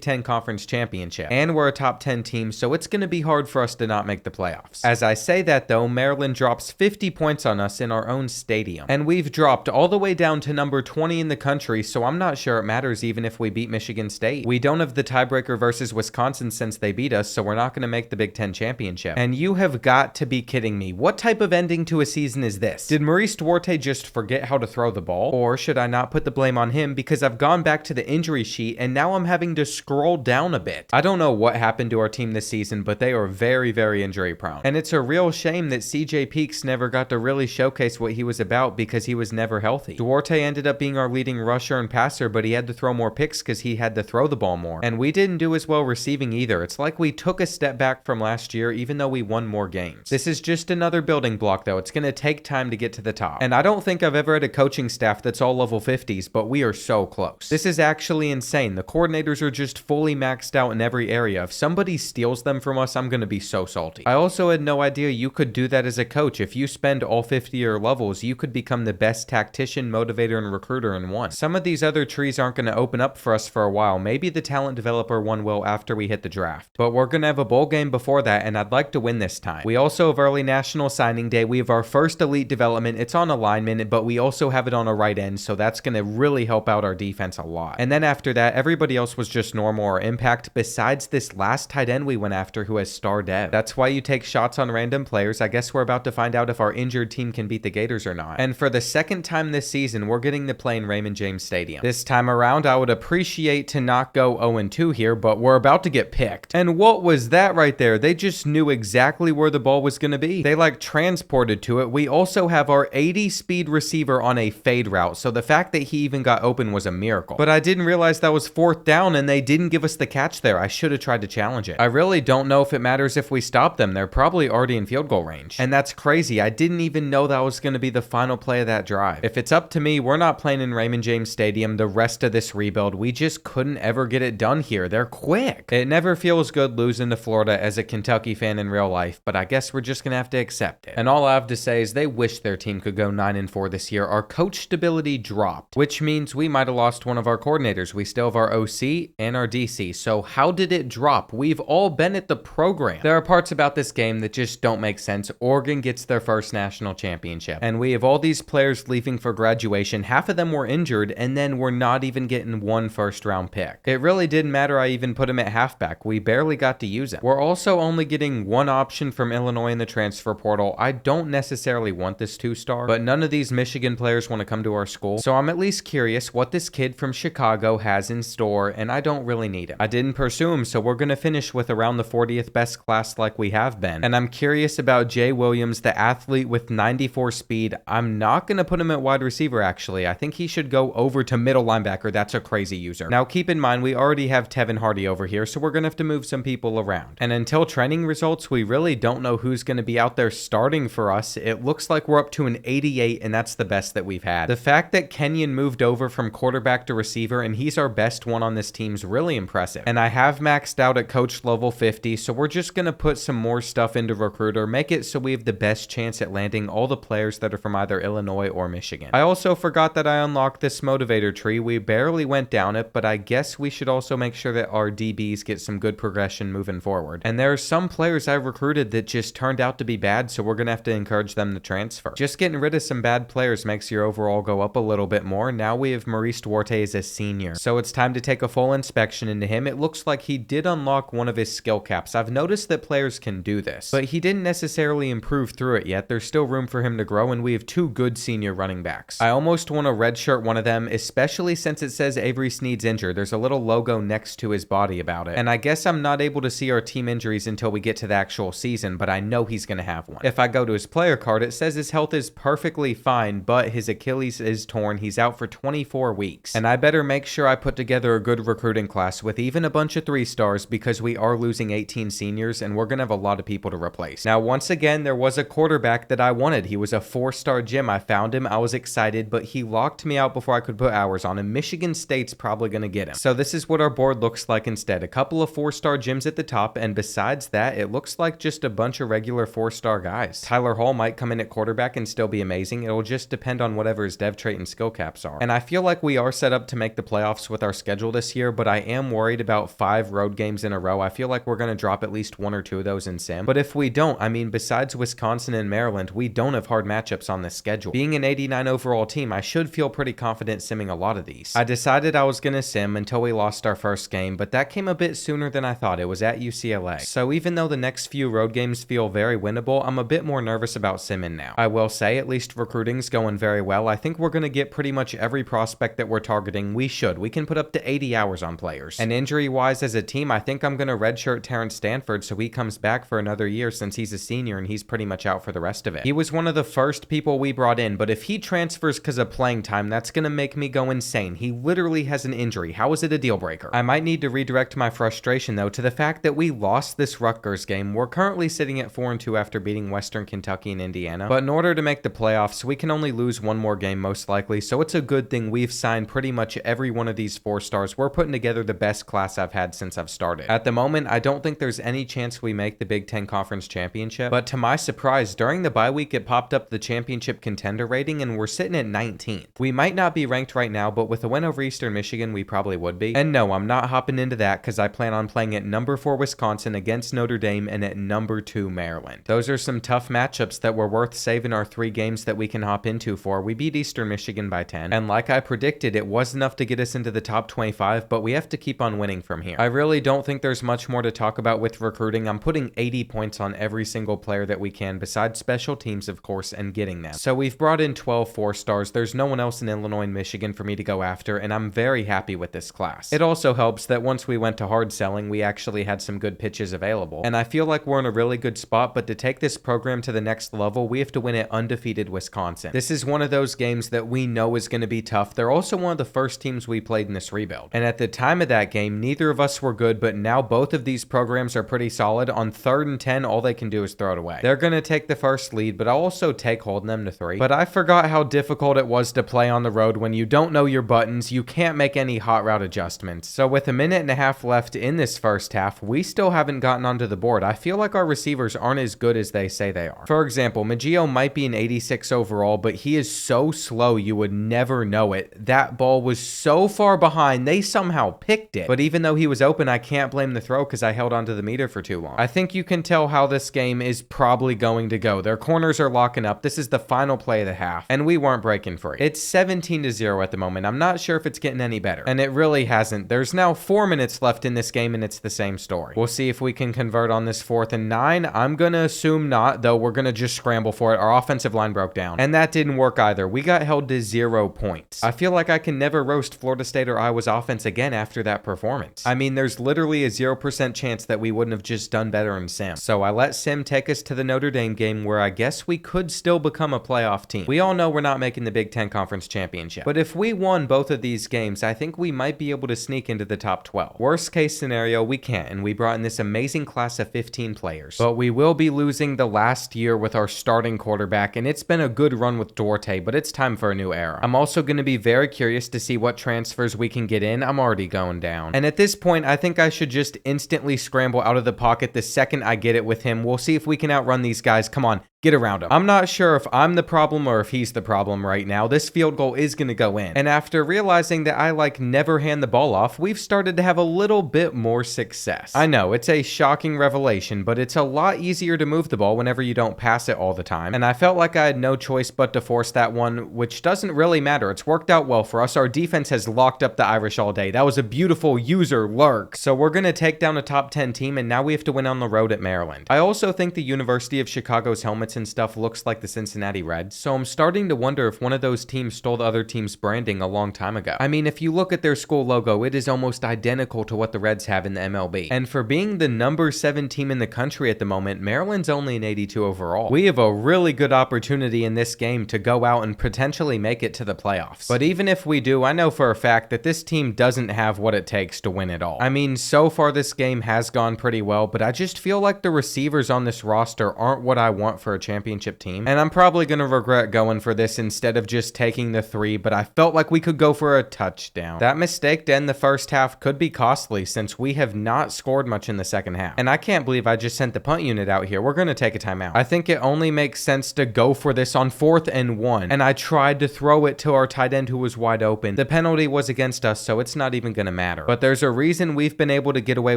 Ten Conference Championship. And we're a top 10 team, so it's going to be hard for us to not make the playoffs. As I say that though, Maryland drops 50 points on us in our own stadium. And we've dropped all the way down to number 20 in the country, so I'm not sure it matters even if we beat Michigan State. We don't have the tiebreaker versus Wisconsin since they beat us, so we're not going to make the Big Ten Championship. And you have got to be kidding me. What type of ending to a season is this? Did Maurice Duarte just forget how to throw the ball? Or should I not put the blame on him because I've gone back to the injury sheet and now I'm having to scroll down a bit? I don't know what happened to our team this season, but they are very, very injury prone. And it's a real shame that CJ Peaks never got to really showcase what he was about because he was never healthy. Duarte ended up being our leading rusher and passer, but he had to throw more picks because he had to throw the ball more. And we didn't do as well receiving either. It's like we took a step back from last year even though we won more games. This is just another building block though. It's going to take time to get to the top. And I don't think I've ever had a coaching staff that's all level 50s, but we are so close. This is actually insane. The coordinators are just fully maxed out in every area. If somebody steals them from us, I'm going to be so salty. I also had no idea you could do that as a coach. If you spend all 50 year levels, you could become the best tactician, motivator, and recruiter in one. Some of these other trees aren't going to open up for us for a while. Maybe the talent developer one will after we hit the draft. But we're going to have a bowl game before that, and I'd like to win this time. We also have early National Signing Day. We have our first elite development. It's on alignment, but we also have it on a right end, so that's going to really help out our defense a lot. And then after that, everybody else was just normal or impact besides this last tight end we went after who has star dev. That's why you take shots on random players. I guess we're about to find out if our injured team can beat the Gators or not. And for the second time this season, we're getting to play in Raymond James Stadium. This time around, I would appreciate to not go 0-2 here, but we're about to get picked. And what was that right there? They just knew exactly where the ball was going to be. They like transported to it. We also have our 80 speed receiver on a fade route, so the fact that he even got open was a miracle. But I didn't realize that was 4th down and they didn't give us the catch there. I should have tried to challenge it. I really don't know if it matters if we stop them. They're probably already in field goal range. And that's crazy. I didn't even know that was going to be the final play of that drive. If it's up to me, we're not playing in Raymond James Stadium the rest of this rebuild. We just couldn't ever get it done here. They're quick. It never feels good losing to Florida as a Kentucky fan in real life, but I guess we're just going to have to accept it. And all I have to say is they wish their team could go 9-4 this year. Our coach stability dropped, which means we might have lost one of our coordinators. We still have our OC and our DC. So how did it drop? We've all been at the program. There are parts about this game that just don't make sense. Oregon gets their first national championship, and we have all these players leaving for graduation. Half of them were injured, and then we're not even getting one first-round pick. It really didn't matter I even put him at halfback. We barely got to use him. We're also only getting one option from Illinois in the transfer portal. I don't necessarily want this 2-star, but none of these Michigan players want to come to our school, so I'm at least curious what this kid from Chicago has in store, and I don't really need him. I didn't pursue him, so we're going to finish with around the 40th best class like we have been. And I'm curious about Jay Williams, the athlete with 94 speed. I'm not going to put him at wide receiver, actually. I think he should go over to middle linebacker. That's a crazy user. Now, keep in mind, we already have Tevin Hardy over here, so we're going to have to move some people around. And until training results, we really don't know who's going to be out there starting for us. It looks like we're up to an 88, and that's the best that we've had. The fact that Kenyon moved over from quarterback to receiver, and he's our best one on this team's really impressive. And I have maxed out at coach level 50, so we're just going to put some more stuff into recruiter, make it so we have the best chance at landing all the players that are from either Illinois or Michigan. I also forgot that I unlocked this motivator tree. We barely went down it, but I guess we should also make sure that our DBs get some good progression moving forward. And there are some players I recruited that just turned out to be bad, so we're going to have to encourage them to transfer. Just getting rid of some bad players makes your overall go up a little bit more. Now we have Maurice Duarte as a senior, so it's time to take a full inspection into him. It looks like he did unlock one of his skill caps. I've noticed that players can do this, but he didn't necessarily improve through it yet. There's still room for him to grow, and we have 2 good senior running backs. I almost want to redshirt one of them, especially since it says Avery Sneed's injured. There's a little logo next to his body about it, and I guess I'm not able to see our team injuries until we get to the actual season, but I know he's going to have one. If I go to his player card, it says his health is perfectly fine, but his Achilles is torn. He's out for 24 weeks, and I better make sure I put together a good recruiting class with even a bunch of 3-stars because we are losing 18 seniors, and we're going to have a lot of people to replace. Now, once again, there was a quarterback that I wanted. He was a 4-star gem. I found him. I was excited, but he locked me out before I could put hours on him. Michigan State's probably going to get him. So this is what our board looks like instead. A couple of 4-star gems at the top, and besides that, it looks like just a bunch of regular 4-star guys. Tyler Hall might come in at quarterback and still be amazing. It'll just depend on whatever his dev trait and skill caps are. And I feel like we are set up to make the playoffs with our schedule this year, but I am worried about 5 road games in a row. I feel like we're going to drop at least 1 or 2 of those in sim. But if we don't, I mean, besides Wisconsin and Maryland, we don't have hard matchups on this schedule. Being an 89 overall team, I should feel pretty confident simming a lot of these. I decided I was going to sim until we lost our first game, but that came a bit sooner than I thought. It was at UCLA. So even though the next few road games feel very winnable, I'm a bit more nervous about simming now. I will say, at least recruiting's going very well. I think we're going to get pretty much every prospect that we're targeting. We can put up to 80 hours on players. And injury-wise as a team, I think I'm going to redshirt Terrence Stanford so he comes back for another year since he's a senior and he's pretty much out for the rest of it. He was one of the first people we brought in, but if he transfers because of playing time, that's going to make me go insane. He literally has an injury. How is it a deal breaker? I might need to redirect my frustration though to the fact that we lost this Rutgers game. We're currently sitting at 4-2 after beating Western Kentucky and Indiana, but in order to make the playoffs, we can only lose one more game most likely, so it's a good thing we've signed pretty much every one of these 4-stars. We're putting together the best class I've had since I've started. At the moment, I don't think there's any chance we make the Big Ten Conference Championship, but to my surprise, during the bye week, it popped up the championship contender rating, and we're sitting at 19th. We might not be ranked right now, but with a win over Eastern Michigan, we probably would be. And no, I'm not hopping into that because I plan on playing at number 4 Wisconsin against Notre Dame and at number 2 Maryland. Those are some tough matchups that were worth saving our 3 games that we can hop into for. We beat Eastern Michigan by 10, and like I predicted, it was enough to get us into the top 25, but we have to keep on winning from here. I really don't think there's much more to talk about with recruiting. I'm putting 80 points on every single player that we can, besides special teams, of course, and getting them. So we've brought in 12 4-stars. There's no one else in Illinois and Michigan for me to go after, and I'm very happy with this class. It also helps that once we went to hard selling, we actually had some good pitches available, and I feel like we're in a really good spot, but to take this program to the next level, we have to win at undefeated Wisconsin. This is one of those games that we know is going to be tough. They're also one of the first teams we played in this rebuild, and at the time of that game, neither of us were good, but now both of these programs are pretty solid. On 3rd and 10, all they can do is throw it away. They're going to take the first lead, but I'll also take holding them to 3. But I forgot how difficult it was to play on the road when you don't know your buttons. You can't make any hot route adjustments. So with a minute and a half left in this first half, we still haven't gotten onto the board. I feel like our receivers aren't as good as they say they are. For example, Maggio might be an 86 overall, but he is so slow you would never know it. That ball was so far behind, they somehow picked it. But even though he was open, I can't blame the throw because I held onto the meter for too long. I think you can tell how this game is probably going to go. Their corners are locking up. This is the final play of the half, and we weren't breaking free. It's 17-0 at the moment. I'm not sure if it's getting any better, and it really hasn't. There's now 4 minutes left in this game, and it's the same story. We'll see if we can convert on this 4th and 9. I'm gonna assume not, though. We're gonna just scramble for it. Our offensive line broke down, and that didn't work either. We got held to 0 points. I feel like I can never roast Florida State or Iowa's offense again after that performance. I mean, there's literally a 0% chance that we wouldn't have just done better in sim. So I let sim take us to the Notre Dame game where I guess we could still become a playoff team. We all know we're not making the Big Ten Conference Championship, but if we won both of these games, I think we might be able to sneak into the top 12. Worst case scenario, we can't, and we brought in this amazing class of 15 players. But we will be losing the last year with our starting quarterback, and it's been a good run with Duarte, but it's time for a new era. I'm also going to be very curious to see what transfers we can get in. I'm already going down. And at this point, I think I should just instantly scramble out of the pocket the second I get it with him. We'll see if we can outrun these guys. Come on. Get around him. I'm not sure if I'm the problem or if he's the problem right now. This field goal is going to go in. And after realizing that I never hand the ball off, we've started to have a little bit more success. I know, it's a shocking revelation, but it's a lot easier to move the ball whenever you don't pass it all the time. And I felt like I had no choice but to force that one, which doesn't really matter. It's worked out well for us. Our defense has locked up the Irish all day. That was a beautiful user lurk. So we're going to take down a top 10 team, and now we have to win on the road at Maryland. I also think the University of Chicago's helmets helmets and stuff looks like the Cincinnati Reds, so I'm starting to wonder if one of those teams stole the other team's branding a long time ago. I mean, if you look at their school logo, it is almost identical to what the Reds have in the MLB. And for being the number 7 team in the country at the moment, Maryland's only an 82 overall. We have a really good opportunity in this game to go out and potentially make it to the playoffs. But even if we do, I know for a fact that this team doesn't have what it takes to win it all. I mean, so far this game has gone pretty well, but I just feel like the receivers on this roster aren't what I want for a championship team. And I'm probably going to regret going for this instead of just taking the 3, but I felt like we could go for a touchdown. That mistake to end the first half could be costly since we have not scored much in the second half. And I can't believe I just sent the punt unit out here. We're going to take a timeout. I think it only makes sense to go for this on 4th and 1. And I tried to throw it to our tight end who was wide open. The penalty was against us, so it's not even going to matter. But there's a reason we've been able to get away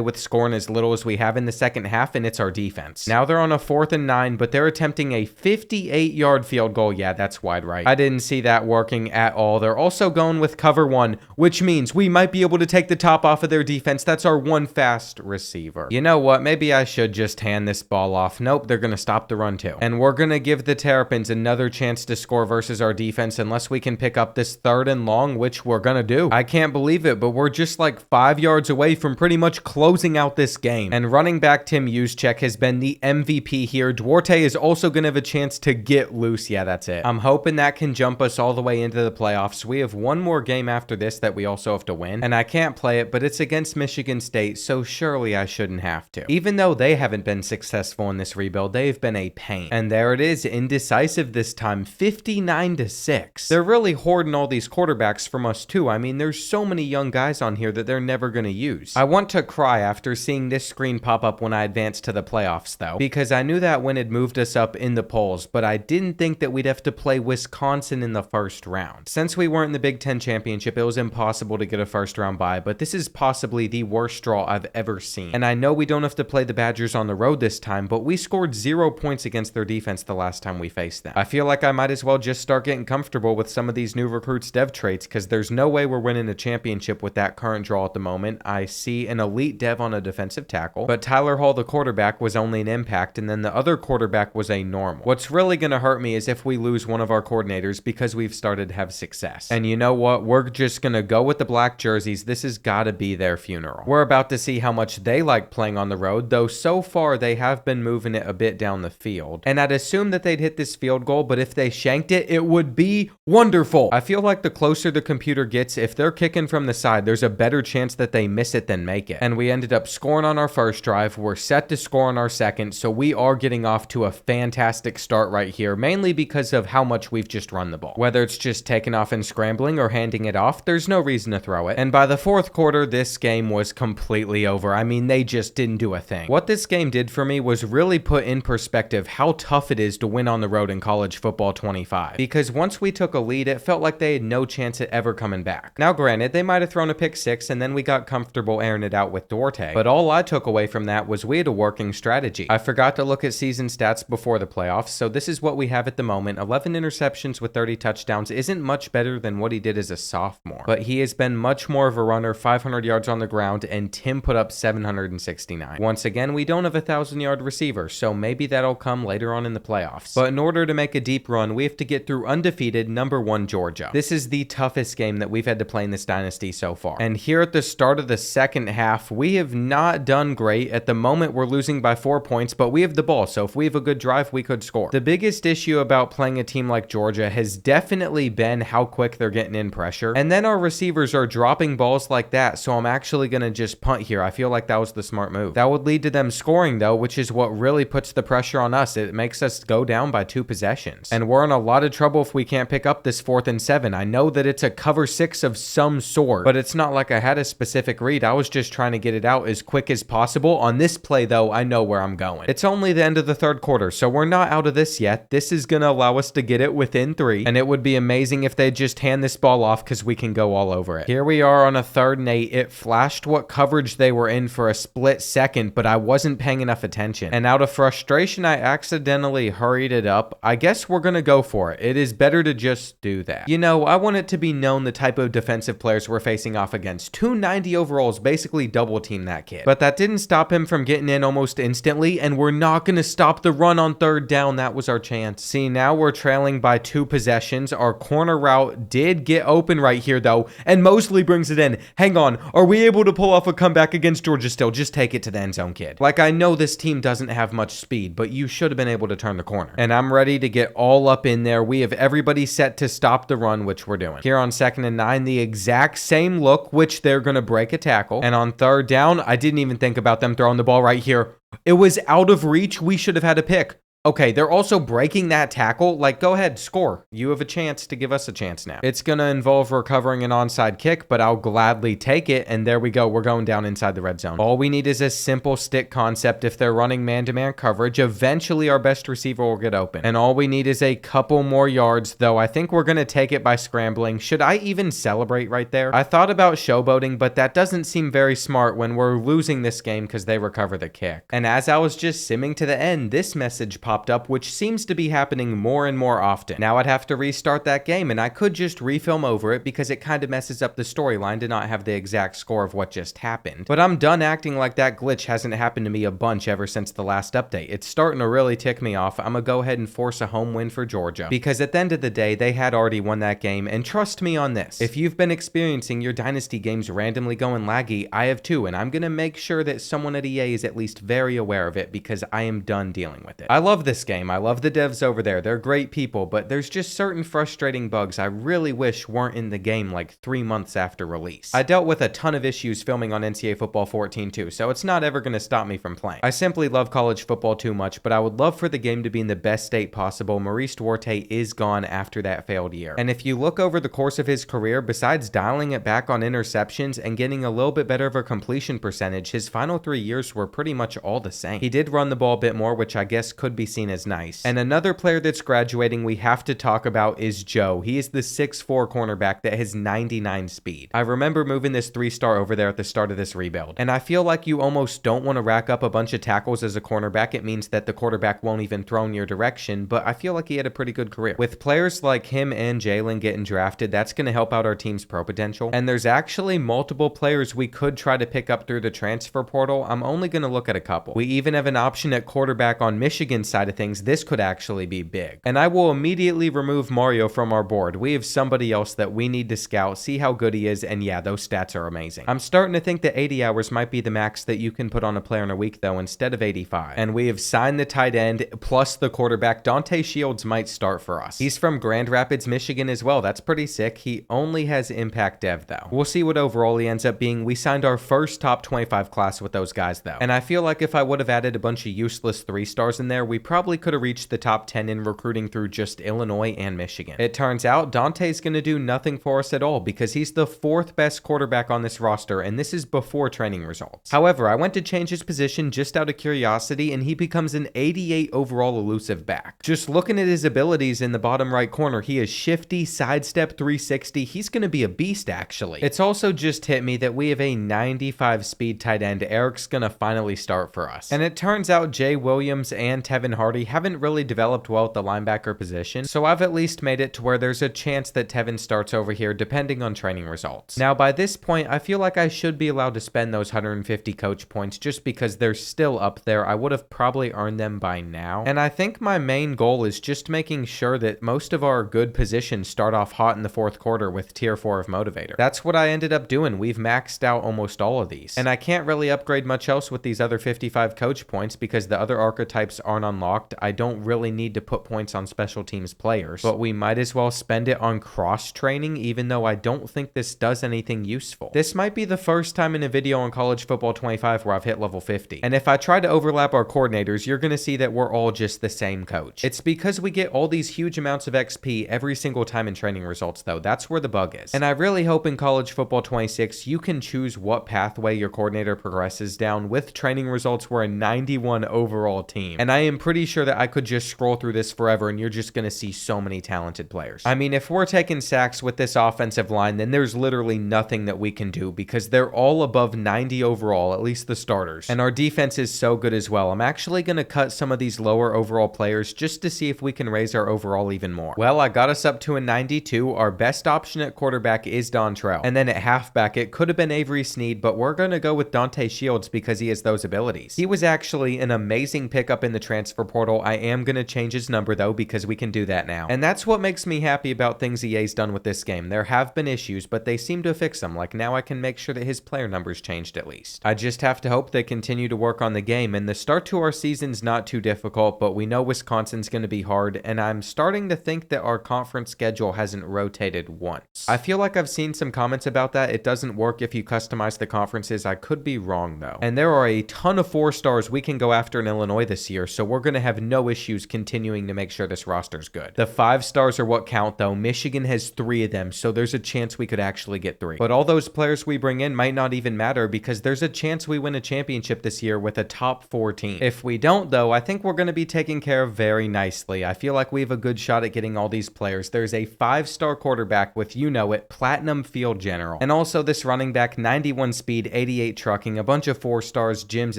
with scoring as little as we have in the second half, and it's our defense. Now they're on a 4th and 9, but they're attempting a 58-yard field goal. Yeah, that's wide right. I didn't see that working at all. They're also going with cover 1, which means we might be able to take the top off of their defense. That's our one fast receiver. You know what? Maybe I should just hand this ball off. Nope, they're going to stop the run too. And we're going to give the Terrapins another chance to score versus our defense unless we can pick up this 3rd and long, which we're going to do. I can't believe it, but we're just like 5 yards away from pretty much closing out this game. And running back Tim Juszczyk has been the MVP here. Duarte is also going to have a chance to get loose. Yeah, that's it. I'm hoping that can jump us all the way into the playoffs. We have one more game after this that we also have to win. And I can't play it, but it's against Michigan State, so surely I shouldn't have to. Even though they haven't been successful in this rebuild, they've been a pain. And there it is, indecisive this time, 59-6. They're really hoarding all these quarterbacks from us too. I mean, there's so many young guys on here that they're never going to use. I want to cry after seeing this screen pop up when I advanced to the playoffs though, because I knew that win had moved us up in the polls, but I didn't think that we'd have to play Wisconsin in the first round. Since we weren't in the Big Ten championship, it was impossible to get a first round bye, but this is possibly the worst straw I've ever seen. And I know we don't have to play the Badgers on the road this time, but we scored 0 points against their defense the last time we faced them. I feel like I might as well just start getting comfortable with some of these new recruits' dev traits, because there's no way we're winning a championship with that current draw at the moment. I see an elite dev on a defensive tackle, but Tyler Hall, the quarterback, was only an impact, and then the other quarterback was a normal. What's really going to hurt me is if we lose one of our coordinators because we've started to have success. And you know what? We're just going to go with the black jerseys. This has got to be their funeral. We're about to see how much they like playing on the road, though so far they have been moving it a bit down the field. And I'd assume that they'd hit this field goal, but if they shanked it, it would be wonderful. I feel like the closer the computer gets, if they're kicking from the side, there's a better chance that they miss it than make it. And we ended up scoring on our first drive. We're set to score on our second, so we are getting off to a fantastic start right here, mainly because of how much we've just run the ball. Whether it's just taking off and scrambling or handing it off, there's no reason to throw it. And by the fourth quarter, this game was completely over. I mean, they just didn't do a thing. What this game did for me was really put in perspective how tough it is to win on the road in college football 25. Because once we took a lead, it felt like they had no chance at ever coming back. Now granted, they might have thrown a pick six and then we got comfortable airing it out with Duarte, but all I took away from that was we had a working strategy. I forgot to look at season stats before the playoffs, so this is what we have at the moment. 11 interceptions with 30 touchdowns isn't much better than what he did as a sophomore, but he has been much more of a runner, 500 yards on the ground, and Tim put up 769. Once again, we don't have a 1,000-yard receiver, so maybe that'll come later on in the playoffs. But in order to make a deep run, we have to get through undefeated number 1 Georgia. This is the toughest game that we've had to play in this dynasty so far. And here at the start of the second half, we have not done great. At the moment, we're losing by 4 points, but we have the ball, so if we have a good drive, we could score. The biggest issue about playing a team like Georgia has definitely been how quick they're getting in pressure. And then our receivers are dropping balls like that, so I'm actually going to just punt here. I feel like that was the smart move. That would lead to them scoring, though, which is what really puts the pressure on us. It makes us go down by 2 possessions. And we're in a lot of trouble if we can't pick up this 4th and 7. I know that it's a cover 6 of some sort, but it's not like I had a specific read. I was just trying to get it out as quick as possible. On this play, though, I know where I'm going. It's only the end of the third quarter, so we're not out of this yet. This is going to allow us to get it within 3, and it would be amazing if they just hand this ball off because we can go all over it. Here we are on a 3rd and 8. It flashed what coverage they were in for a split second, but I wasn't paying enough attention. And out of frustration, I accidentally hurried it up. I guess we're going to go for it. It is better to just do that. You know, I want it to be known the type of defensive players we're facing off against. 290 overalls basically double team that kid. But that didn't stop him from getting in almost instantly, and we're not going to stop the run on third down, that was our chance. See, now we're trailing by 2 possessions. Our corner route did get open right here, though, and Mosley brings it in. Hang on. Are we able to pull off a comeback against Georgia still? Just take it to the end zone, kid. Like, I know this team doesn't have much speed, but you should have been able to turn the corner. And I'm ready to get all up in there. We have everybody set to stop the run, which we're doing. Here on 2nd and 9, the exact same look, which they're going to break a tackle. And on 3rd down, I didn't even think about them throwing the ball right here. It was out of reach. We should have had a pick. Okay, they're also breaking that tackle. Like, go ahead, score. You have a chance to give us a chance now. It's going to involve recovering an onside kick, but I'll gladly take it. And there we go. We're going down inside the red zone. All we need is a simple stick concept. If they're running man-to-man coverage, eventually our best receiver will get open. And all we need is a couple more yards, though I think we're going to take it by scrambling. Should I even celebrate right there? I thought about showboating, but that doesn't seem very smart when we're losing this game because they recover the kick. And as I was just simming to the end, this message popped up, which seems to be happening more and more often. Now I'd have to restart that game, and I could just refilm over it because it kind of messes up the storyline to not have the exact score of what just happened. But I'm done acting like that glitch hasn't happened to me a bunch ever since the last update. It's starting to really tick me off. I'm gonna go ahead and force a home win for Georgia because at the end of the day, they had already won that game, and trust me on this. If you've been experiencing your dynasty games randomly going laggy, I have too, and I'm gonna make sure that someone at EA is at least very aware of it because I am done dealing with it. I love this game. I love the devs over there. They're great people, but there's just certain frustrating bugs I really wish weren't in the game like 3 months after release. I dealt with a ton of issues filming on NCAA Football 14 too, so it's not ever going to stop me from playing. I simply love college football too much, but I would love for the game to be in the best state possible. Maurice Duarte is gone after that failed year. And if you look over the course of his career, besides dialing it back on interceptions and getting a little bit better of a completion percentage, his final 3 years were pretty much all the same. He did run the ball a bit more, which I guess could be seen as nice. And another player that's graduating we have to talk about is Joe. He is the 6'4" cornerback that has 99 speed. I remember moving this 3-star over there at the start of this rebuild, and I feel like you almost don't want to rack up a bunch of tackles as a cornerback. It means that the quarterback won't even throw in your direction, but I feel like he had a pretty good career. With players like him and Jalen getting drafted, that's going to help out our team's pro potential, and there's actually multiple players we could try to pick up through the transfer portal. I'm only going to look at a couple. We even have an option at quarterback on Michigan's side of things. This could actually be big. And I will immediately remove Mario from our board. We have somebody else that we need to scout, see how good he is, and yeah, those stats are amazing. I'm starting to think that 80 hours might be the max that you can put on a player in a week though, instead of 85. And we have signed the tight end plus the quarterback. Dante Shields might start for us. He's from Grand Rapids, Michigan as well. That's pretty sick. He only has impact dev though. We'll see what overall he ends up being. We signed our first top 25 class with those guys though. And I feel like if I would have added a bunch of useless 3-stars in there, we probably could have reached the top 10 in recruiting through just Illinois and Michigan. It turns out Dante's going to do nothing for us at all because he's the 4th best quarterback on this roster, and this is before training results. However, I went to change his position just out of curiosity, and he becomes an 88 overall elusive back. Just looking at his abilities in the bottom right corner, he is shifty, sidestep 360. He's going to be a beast actually. It's also just hit me that we have a 95 speed tight end. Eric's going to finally start for us. And it turns out Jay Williams and Tevin Hardy haven't really developed well at the linebacker position, so I've at least made it to where there's a chance that Tevin starts over here depending on training results. Now by this point, I feel like I should be allowed to spend those 150 coach points just because they're still up there. I would have probably earned them by now. And I think my main goal is just making sure that most of our good positions start off hot in the 4th quarter with tier 4 of motivator. That's what I ended up doing. We've maxed out almost all of these. And I can't really upgrade much else with these other 55 coach points because the other archetypes aren't unlocked. I don't really need to put points on special teams players, but we might as well spend it on cross training, even though I don't think this does anything useful. This might be the first time in a video on College Football 25 where I've hit level 50. And if I try to overlap our coordinators, you're going to see that we're all just the same coach. It's because we get all these huge amounts of XP every single time in training results though. That's where the bug is. And I really hope in College Football 26 you can choose what pathway your coordinator progresses down. With training results, we're a 91 overall team. And I am pretty sure that I could just scroll through this forever and you're just going to see so many talented players. I mean, if we're taking sacks with this offensive line, then there's literally nothing that we can do because they're all above 90 overall, at least the starters. And our defense is so good as well. I'm actually going to cut some of these lower overall players just to see if we can raise our overall even more. Well, I got us up to a 92. Our best option at quarterback is Dontrell. And then at halfback, it could have been Avery Sneed, but we're going to go with Dante Shields because he has those abilities. He was actually an amazing pickup in the transfer portal. I am going to change his number though, because we can do that now. And that's what makes me happy about things EA's done with this game. There have been issues, but they seem to fix them. Like now I can make sure that his player numbers changed at least. I just have to hope they continue to work on the game, and the start to our season's not too difficult, but we know Wisconsin's going to be hard, and I'm starting to think that our conference schedule hasn't rotated once. I feel like I've seen some comments about that. It doesn't work if you customize the conferences. I could be wrong though. And there are a ton of 4-stars we can go after in Illinois this year, so we're going to have no issues continuing to make sure this roster's good. The 5-stars are what count though. Michigan has 3 of them, so there's a chance we could actually get 3. But all those players we bring in might not even matter, because there's a chance we win a championship this year with a top 4 team. If we don't though, I think we're going to be taken care of very nicely. I feel like we have a good shot at getting all these players. There's a 5-star quarterback with, you know it, platinum field general. And also this running back, 91 speed, 88 trucking, a bunch of 4-stars, gyms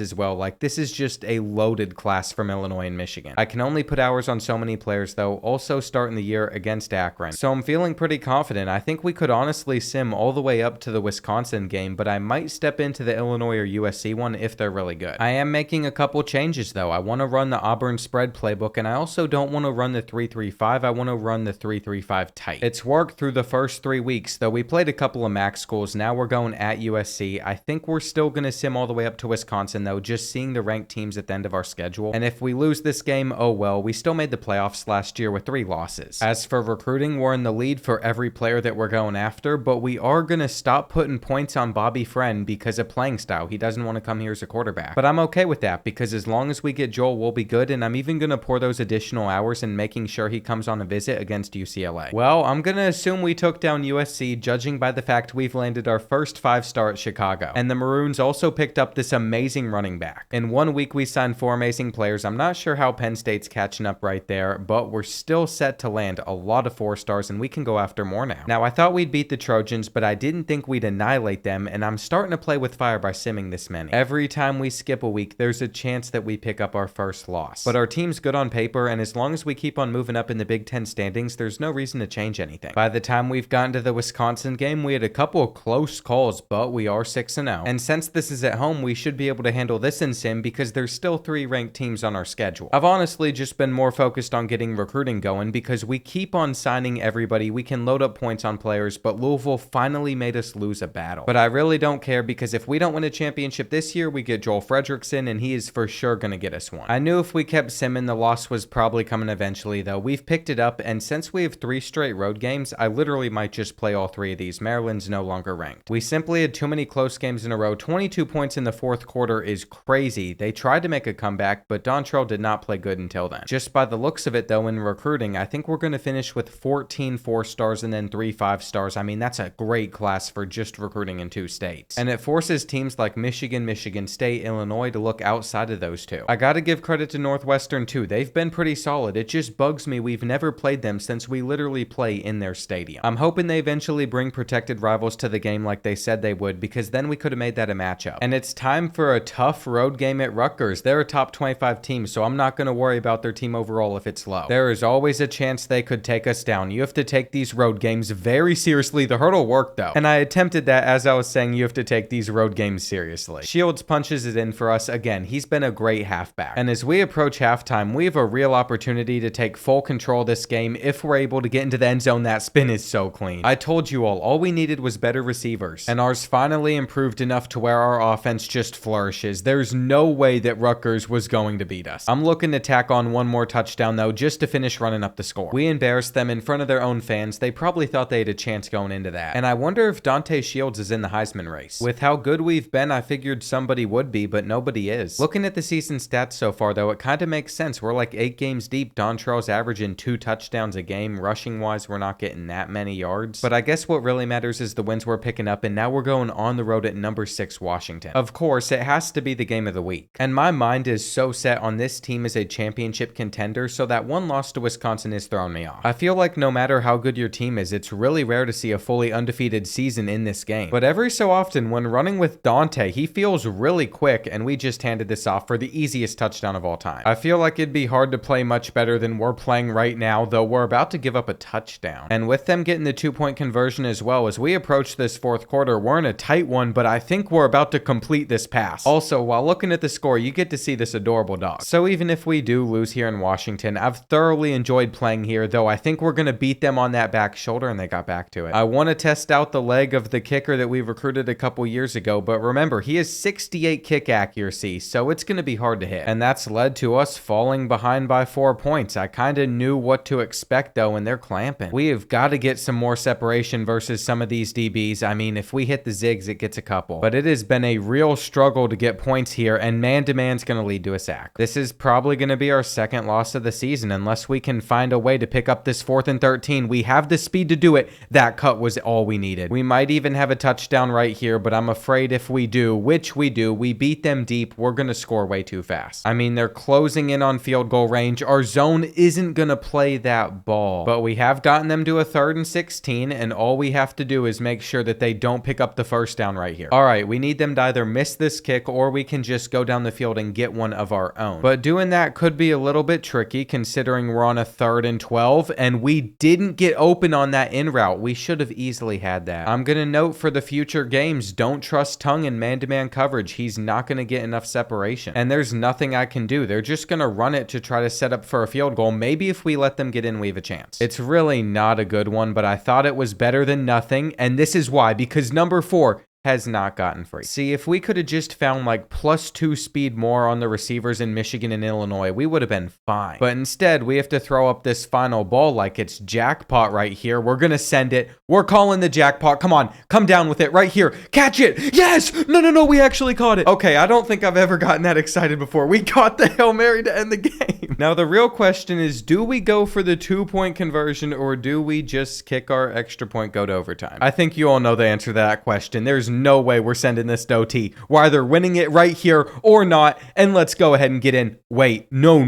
as well. Like this is just a loaded class from Illinois and Michigan. I can only put hours on so many players though, also starting the year against Akron. So I'm feeling pretty confident. I think we could honestly sim all the way up to the Wisconsin game, but I might step into the Illinois or USC one if they're really good. I am making a couple changes though. I want to run the Auburn spread playbook, and I also don't want to run the 3-3-5. I want to run the 3-3-5 tight. It's worked through the first 3 weeks, though we played a couple of MAC schools. Now we're going at USC. I think we're still going to sim all the way up to Wisconsin though, just seeing the ranked teams at the end of our schedule. And if we lose this game, oh well, we still made the playoffs last year with 3 losses. As for recruiting, we're in the lead for every player that we're going after, but we are going to stop putting points on Bobby Friend because of playing style. He doesn't want to come here as a quarterback. But I'm okay with that, because as long as we get Joel, we'll be good, and I'm even going to pour those additional hours in making sure he comes on a visit against UCLA. Well, I'm going to assume we took down USC, judging by the fact we've landed our first 5-star at Chicago. And the Maroons also picked up this amazing running back. In 1 week, we signed 4 amazing players. I'm not sure how Penn State's catching up right there, but we're still set to land a lot of 4-stars, and we can go after more now. Now, I thought we'd beat the Trojans, but I didn't think we'd annihilate them, and I'm starting to play with fire by simming this many. Every time we skip a week, there's a chance that we pick up our first loss. But our team's good on paper, and as long as we keep on moving up in the Big Ten standings, there's no reason to change anything. By the time we've gotten to the Wisconsin game, we had a couple of close calls, but we are 6-0. And since this is at home, we should be able to handle this in sim, because there's still 3 ranked teams on our schedule. I've honestly just been more focused on getting recruiting going, because we keep on signing everybody. We can load up points on players, but Louisville finally made us lose a battle. But I really don't care, because if we don't win a championship this year, we get Joel Fredrickson, and he is for sure going to get us one. I knew if we kept simming, the loss was probably coming eventually, though. We've picked it up, and since we have 3 straight road games, I literally might just play all 3 of these. Maryland's no longer ranked. We simply had too many close games in a row. 22 points in the 4th quarter is crazy. They tried to make a comeback, but Dontrell did not play good until then. Just by the looks of it, though, in recruiting, I think we're going to finish with 14 4-stars and then 3 5-stars. I mean, that's a great class for just recruiting in 2 states. And it forces teams like Michigan, Michigan State, Illinois to look outside of those 2. I gotta give credit to Northwestern too. They've been pretty solid. It just bugs me we've never played them since we literally play in their stadium. I'm hoping they eventually bring protected rivals to the game like they said they would, because then we could have made that a matchup. And it's time for a tough road game at Rutgers. They're a top 25 team, so I'm not going to worry about their team overall if it's low. There is always a chance they could take us down. You have to take these road games very seriously. The hurdle worked though, and I attempted that. As I was saying, you have to take these road games seriously. Shields punches it in for us again. He's been a great halfback, and as we approach halftime, we have a real opportunity to take full control of this game if we're able to get into the end zone. That spin is so clean. I told you all we needed was better receivers, and ours finally improved enough to where our offense just flourishes. There's no way that Rutgers was going to beat us. I'm looking to tack on one more touchdown though, just to finish running up the score. We embarrassed them in front of their own fans. They probably thought they had a chance going into that, and I wonder if Dante Shields is in the Heisman race. With how good we've been, I figured somebody would be, but nobody is. Looking at the season stats so far though, it kind of makes sense. We're like 8 games deep. Dontrell's averaging 2 touchdowns a game. Rushing wise, we're not getting that many yards, but I guess what really matters is the wins we're picking up, and now we're going on the road at number 6 Washington. Of course, it has to be the game of the week, and my mind is so set on this team as a championship contender, so that one loss to Wisconsin is throwing me off. I feel like no matter how good your team is, it's really rare to see a fully undefeated season in this game, but every so often when running with Dante, he feels really quick, and we just handed this off for the easiest touchdown of all time. I feel like it'd be hard to play much better than we're playing right now, though we're about to give up a touchdown, and with them getting the 2-point conversion as well, as we approach this 4th quarter, we're in a tight one, but I think we're about to complete this pass. Also, while looking at the score, you get to see this adorable dog. So even if we do lose here in Washington, I've thoroughly enjoyed playing here, though I think we're going to beat them on that back shoulder, and they got back to it. I want to test out the leg of the kicker that we recruited a couple years ago, but remember, he has 68 kick accuracy, so it's going to be hard to hit. And that's led to us falling behind by 4 points. I kind of knew what to expect, though, and they're clamping. We have got to get some more separation versus some of these DBs. I mean, if we hit the zigs, it gets a couple. But it has been a real struggle to get points here, and man-to-man's going to lead to a sack. This is probably going to be our second loss of the season unless we can find a way to pick up this 4th and 13. We have the speed to do it. That cut was all we needed. We might even have a touchdown right here, but I'm afraid if we do, which we do, we beat them deep, we're going to score way too fast. I mean, they're closing in on field goal range. Our zone isn't going to play that ball, but we have gotten them to a 3rd and 16, and all we have to do is make sure that they don't pick up the first down right here. All right, we need them to either miss this kick or we can just go down the field and get one of our own. But doing that could be a little bit tricky considering we're on a 3rd and 12, and we didn't get open on that in route. We should have easily had that. I'm going to note for the future games, don't trust Tongue in man-to-man coverage. He's not going to get enough separation, and there's nothing I can do. They're just going to run it to try to set up for a field goal. Maybe if we let them get in, we have a chance. It's really not a good one, but I thought it was better than nothing, and this is why, because number 4 has not gotten free. See, if we could have just found like +2 speed more on the receivers in Michigan and Illinois, we would have been fine. But instead, we have to throw up this final ball like it's jackpot right here. We're going to send it. We're calling the jackpot. Come on, come down with it right here. Catch it. Yes. No, we actually caught it. Okay, I don't think I've ever gotten that excited before. We caught the Hail Mary to end the game. Now, the real question is, do we go for the 2-point conversion or do we just kick our extra point, go to overtime? I think you all know the answer to that question. There's no way we're sending this to OT. We're either winning it right here or not, and let's go ahead and get in. Wait, no.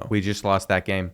We just lost that game.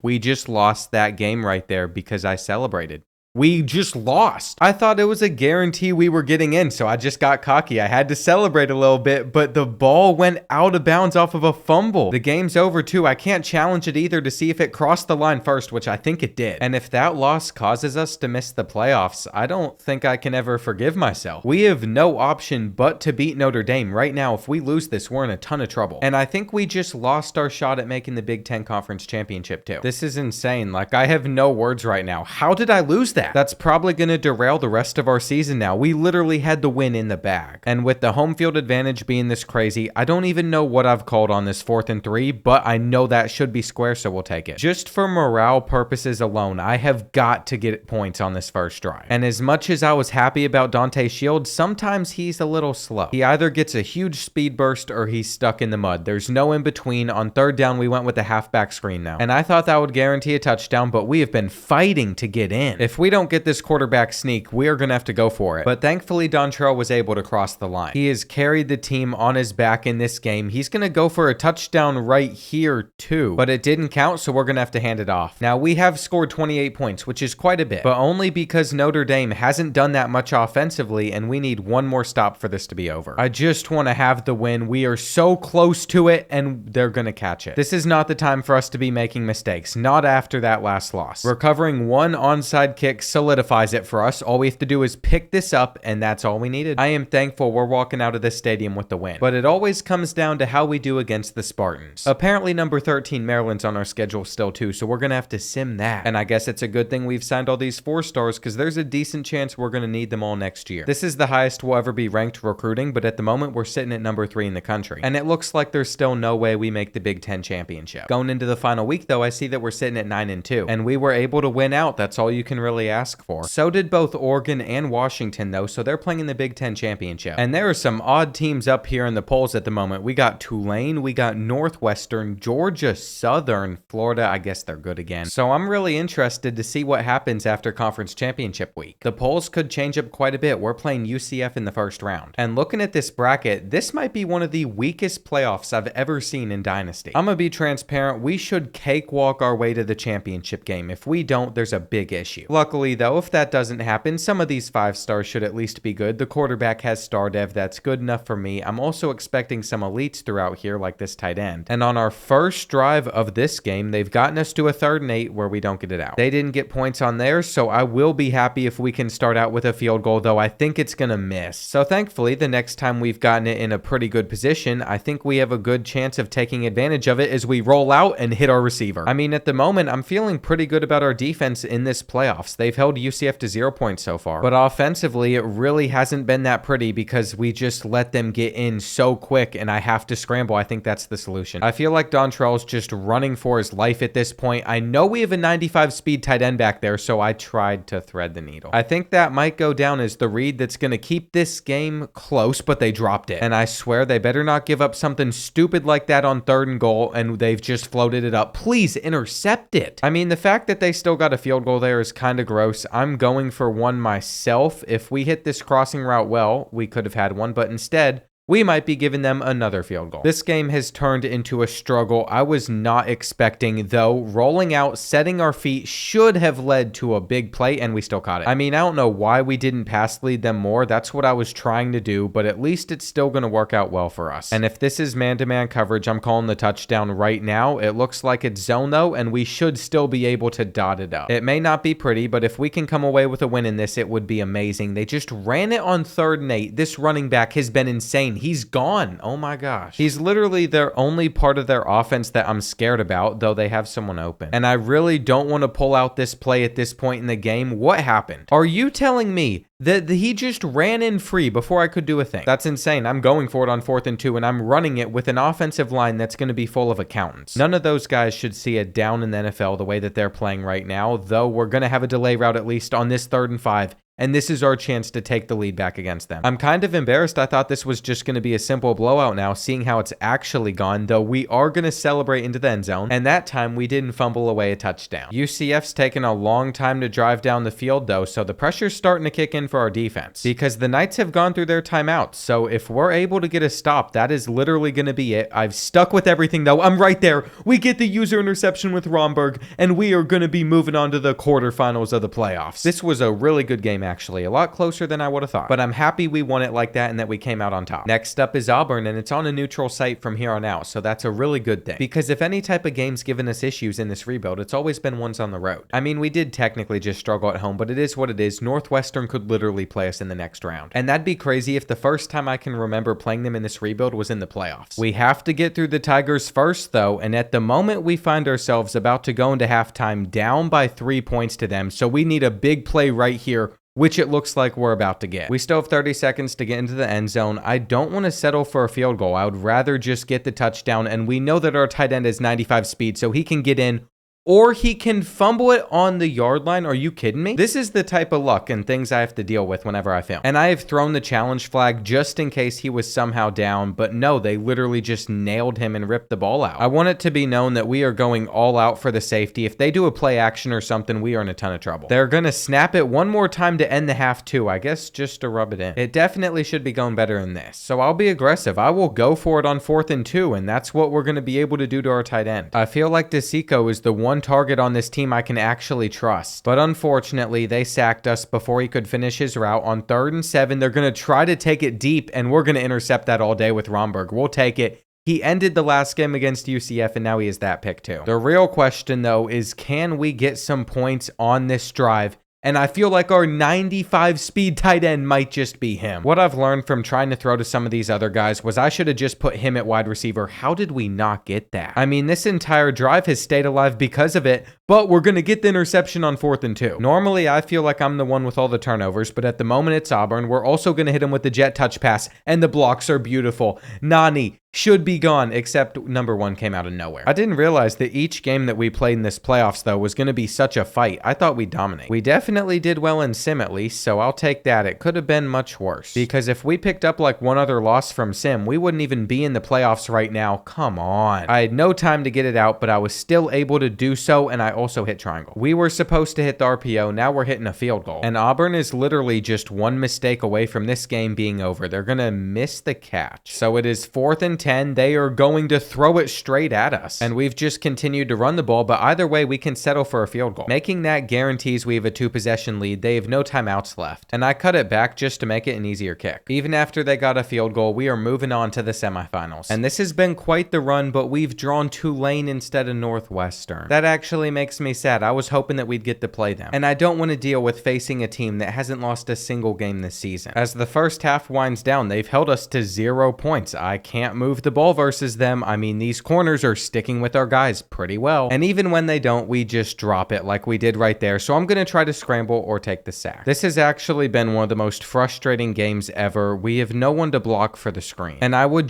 We just lost that game right there because I celebrated. We just lost. I thought it was a guarantee we were getting in, so I just got cocky. I had to celebrate a little bit, but the ball went out of bounds off of a fumble. The game's over too. I can't challenge it either to see if it crossed the line first, which I think it did. And if that loss causes us to miss the playoffs, I don't think I can ever forgive myself. We have no option but to beat Notre Dame. Right now, if we lose this, we're in a ton of trouble. And I think we just lost our shot at making the Big Ten Conference Championship too. This is insane. Like, I have no words right now. How did I lose that? That's probably going to derail the rest of our season now. We literally had the win in the bag. And with the home field advantage being this crazy, I don't even know what I've called on this 4th and 3, but I know that should be square, so we'll take it. Just for morale purposes alone, I have got to get points on this first drive. And as much as I was happy about Dante Shields, sometimes he's a little slow. He either gets a huge speed burst or he's stuck in the mud. There's no in between. On 3rd down, we went with the halfback screen now. And I thought that would guarantee a touchdown, but we have been fighting to get in. If we don't get this quarterback sneak, we are going to have to go for it. But thankfully, Dontrell was able to cross the line. He has carried the team on his back in this game. He's going to go for a touchdown right here too, but it didn't count, so we're going to have to hand it off. Now, we have scored 28 points, which is quite a bit, but only because Notre Dame hasn't done that much offensively, and we need one more stop for this to be over. I just want to have the win. We are so close to it, and they're going to catch it. This is not the time for us to be making mistakes, not after that last loss. Recovering one onside kick solidifies it for us. All we have to do is pick this up, and that's all we needed. I am thankful we're walking out of this stadium with the win, but it always comes down to how we do against the Spartans. Apparently number 13 Maryland's on our schedule still too, so we're gonna have to sim that. And I guess it's a good thing we've signed all these 4-stars, because there's a decent chance we're gonna need them all next year. This is the highest we'll ever be ranked recruiting, but at the moment we're sitting at number 3 in the country, and it looks like there's still no way we make the Big Ten championship. Going into the final week though, I see that we're sitting at 9-2, and we were able to win out. That's all you can really ask for. So did both Oregon and Washington though, so they're playing in the Big Ten championship. And there are some odd teams up here in the polls at the moment. We got Tulane, we got Northwestern, Georgia Southern, Florida. I guess they're good again. So I'm really interested to see what happens after conference championship week. The polls could change up quite a bit. We're playing UCF in the first round. And looking at this bracket, this might be one of the weakest playoffs I've ever seen in Dynasty. I'm gonna be transparent. We should cakewalk our way to the championship game. If we don't, there's a big issue. Luckily, Thankfully, though, if that doesn't happen, some of these 5 stars should at least be good. The quarterback has star dev. That's good enough for me. I'm also expecting some elites throughout here, like this tight end. And on our first drive of this game, they've gotten us to a 3rd and 8 where we don't get it out. They didn't get points on theirs, so I will be happy if we can start out with a field goal, though I think it's going to miss. So thankfully, the next time we've gotten it in a pretty good position, I think we have a good chance of taking advantage of it as we roll out and hit our receiver. I mean, at the moment, I'm feeling pretty good about our defense in this playoffs. They've held UCF to 0 points so far, but offensively, it really hasn't been that pretty because we just let them get in so quick and I have to scramble. I think that's the solution. I feel like Dontrell's just running for his life at this point. I know we have a 95 speed tight end back there, so I tried to thread the needle. I think that might go down as the read that's going to keep this game close, but they dropped it. And I swear they better not give up something stupid like that on 3rd and goal and they've just floated it up. Please intercept it. I mean, the fact that they still got a field goal there is kind of gross. I'm going for one myself. If we hit this crossing route well, we could have had one, but instead, we might be giving them another field goal. This game has turned into a struggle I was not expecting, though. Rolling out, setting our feet should have led to a big play, and we still caught it. I mean, I don't know why we didn't pass lead them more. That's what I was trying to do, but at least it's still going to work out well for us. And if this is man-to-man coverage, I'm calling the touchdown right now. It looks like it's zone, though, and we should still be able to dot it up. It may not be pretty, but if we can come away with a win in this, it would be amazing. They just ran it on 3rd and 8. This running back has been insane. He's gone. Oh my gosh. He's literally their only part of their offense that I'm scared about, though they have someone open. And I really don't want to pull out this play at this point in the game. What happened? Are you telling me that he just ran in free before I could do a thing? That's insane. I'm going for it on 4th and 2, and I'm running it with an offensive line that's going to be full of accountants. None of those guys should see a down in the NFL the way that they're playing right now, though we're going to have a delay route at least on this 3rd and 5. And this is our chance to take the lead back against them. I'm kind of embarrassed. I thought this was just going to be a simple blowout now, seeing how it's actually gone, though we are going to celebrate into the end zone. And that time, we didn't fumble away a touchdown. UCF's taken a long time to drive down the field, though, so the pressure's starting to kick in for our defense. Because the Knights have gone through their timeouts, so if we're able to get a stop, that is literally going to be it. I've stuck with everything, though. I'm right there. We get the user interception with Romberg, and we are going to be moving on to the quarterfinals of the playoffs. This was a really good game, actually. A lot closer than I would have thought. But I'm happy we won it like that and that we came out on top. Next up is Auburn, and it's on a neutral site from here on out, so that's a really good thing. Because if any type of game's given us issues in this rebuild, it's always been ones on the road. I mean, we did technically just struggle at home, but it is what it is. Northwestern could literally play us in the next round. And that'd be crazy if the first time I can remember playing them in this rebuild was in the playoffs. We have to get through the Tigers first, though, and at the moment we find ourselves about to go into halftime down by 3 points to them, so we need a big play right here, which it looks like we're about to get. We still have 30 seconds to get into the end zone. I don't want to settle for a field goal. I would rather just get the touchdown, and we know that our tight end has 95 speed, so he can get in, or he can fumble it on the yard line. Are you kidding me? This is the type of luck and things I have to deal with whenever I film. And I have thrown the challenge flag just in case he was somehow down, but no, they literally just nailed him and ripped the ball out. I want it to be known that we are going all out for the safety. If they do a play action or something, we are in a ton of trouble. They're going to snap it one more time to end the half too, I guess, just to rub it in. It definitely should be going better than this. So I'll be aggressive. I will go for it on 4th and 2, and that's what we're going to be able to do to our tight end. I feel like DeSico is the one target on this team I can actually trust. But unfortunately, they sacked us before he could finish his route. On 3rd and 7, they're going to try to take it deep, and we're going to intercept that all day with Romberg. We'll take it. He ended the last game against UCF, and now he has that pick too. The real question, though, is can we get some points on this drive? And I feel like our 95 speed tight end might just be him. What I've learned from trying to throw to some of these other guys was I should have just put him at wide receiver. How did we not get that? I mean, this entire drive has stayed alive because of it, but we're going to get the interception on 4th and 2. Normally, I feel like I'm the one with all the turnovers, but at the moment it's Auburn. We're also going to hit him with the jet touch pass, and the blocks are beautiful. Nani should be gone, except number 1 came out of nowhere. I didn't realize that each game that we played in this playoffs, though, was going to be such a fight. I thought we'd dominate. We definitely did well in Sim, at least, so I'll take that. It could have been much worse. Because if we picked up like one other loss from Sim, we wouldn't even be in the playoffs right now. Come on. I had no time to get it out, but I was still able to do so, and I also hit triangle. We were supposed to hit the RPO, now we're hitting a field goal. And Auburn is literally just one mistake away from this game being over. They're gonna miss the catch. So it is 4th and 10. They are going to throw it straight at us. And we've just continued to run the ball, but either way, we can settle for a field goal. Making that guarantees we have a 2-possession lead. They have no timeouts left. And I cut it back just to make it an easier kick. Even after they got a field goal, we are moving on to the semifinals. And this has been quite the run, but we've drawn Tulane instead of Northwestern. That actually makes me sad. I was hoping that we'd get to play them. And I don't want to deal with facing a team that hasn't lost a single game this season. As the first half winds down, they've held us to 0 points. I can't move the ball versus them. I mean, these corners are sticking with our guys pretty well. And even when they don't, we just drop it like we did right there. So I'm going to try to scramble or take the sack. This has actually been one of the most frustrating games ever. We have no one to block for the screen. And I would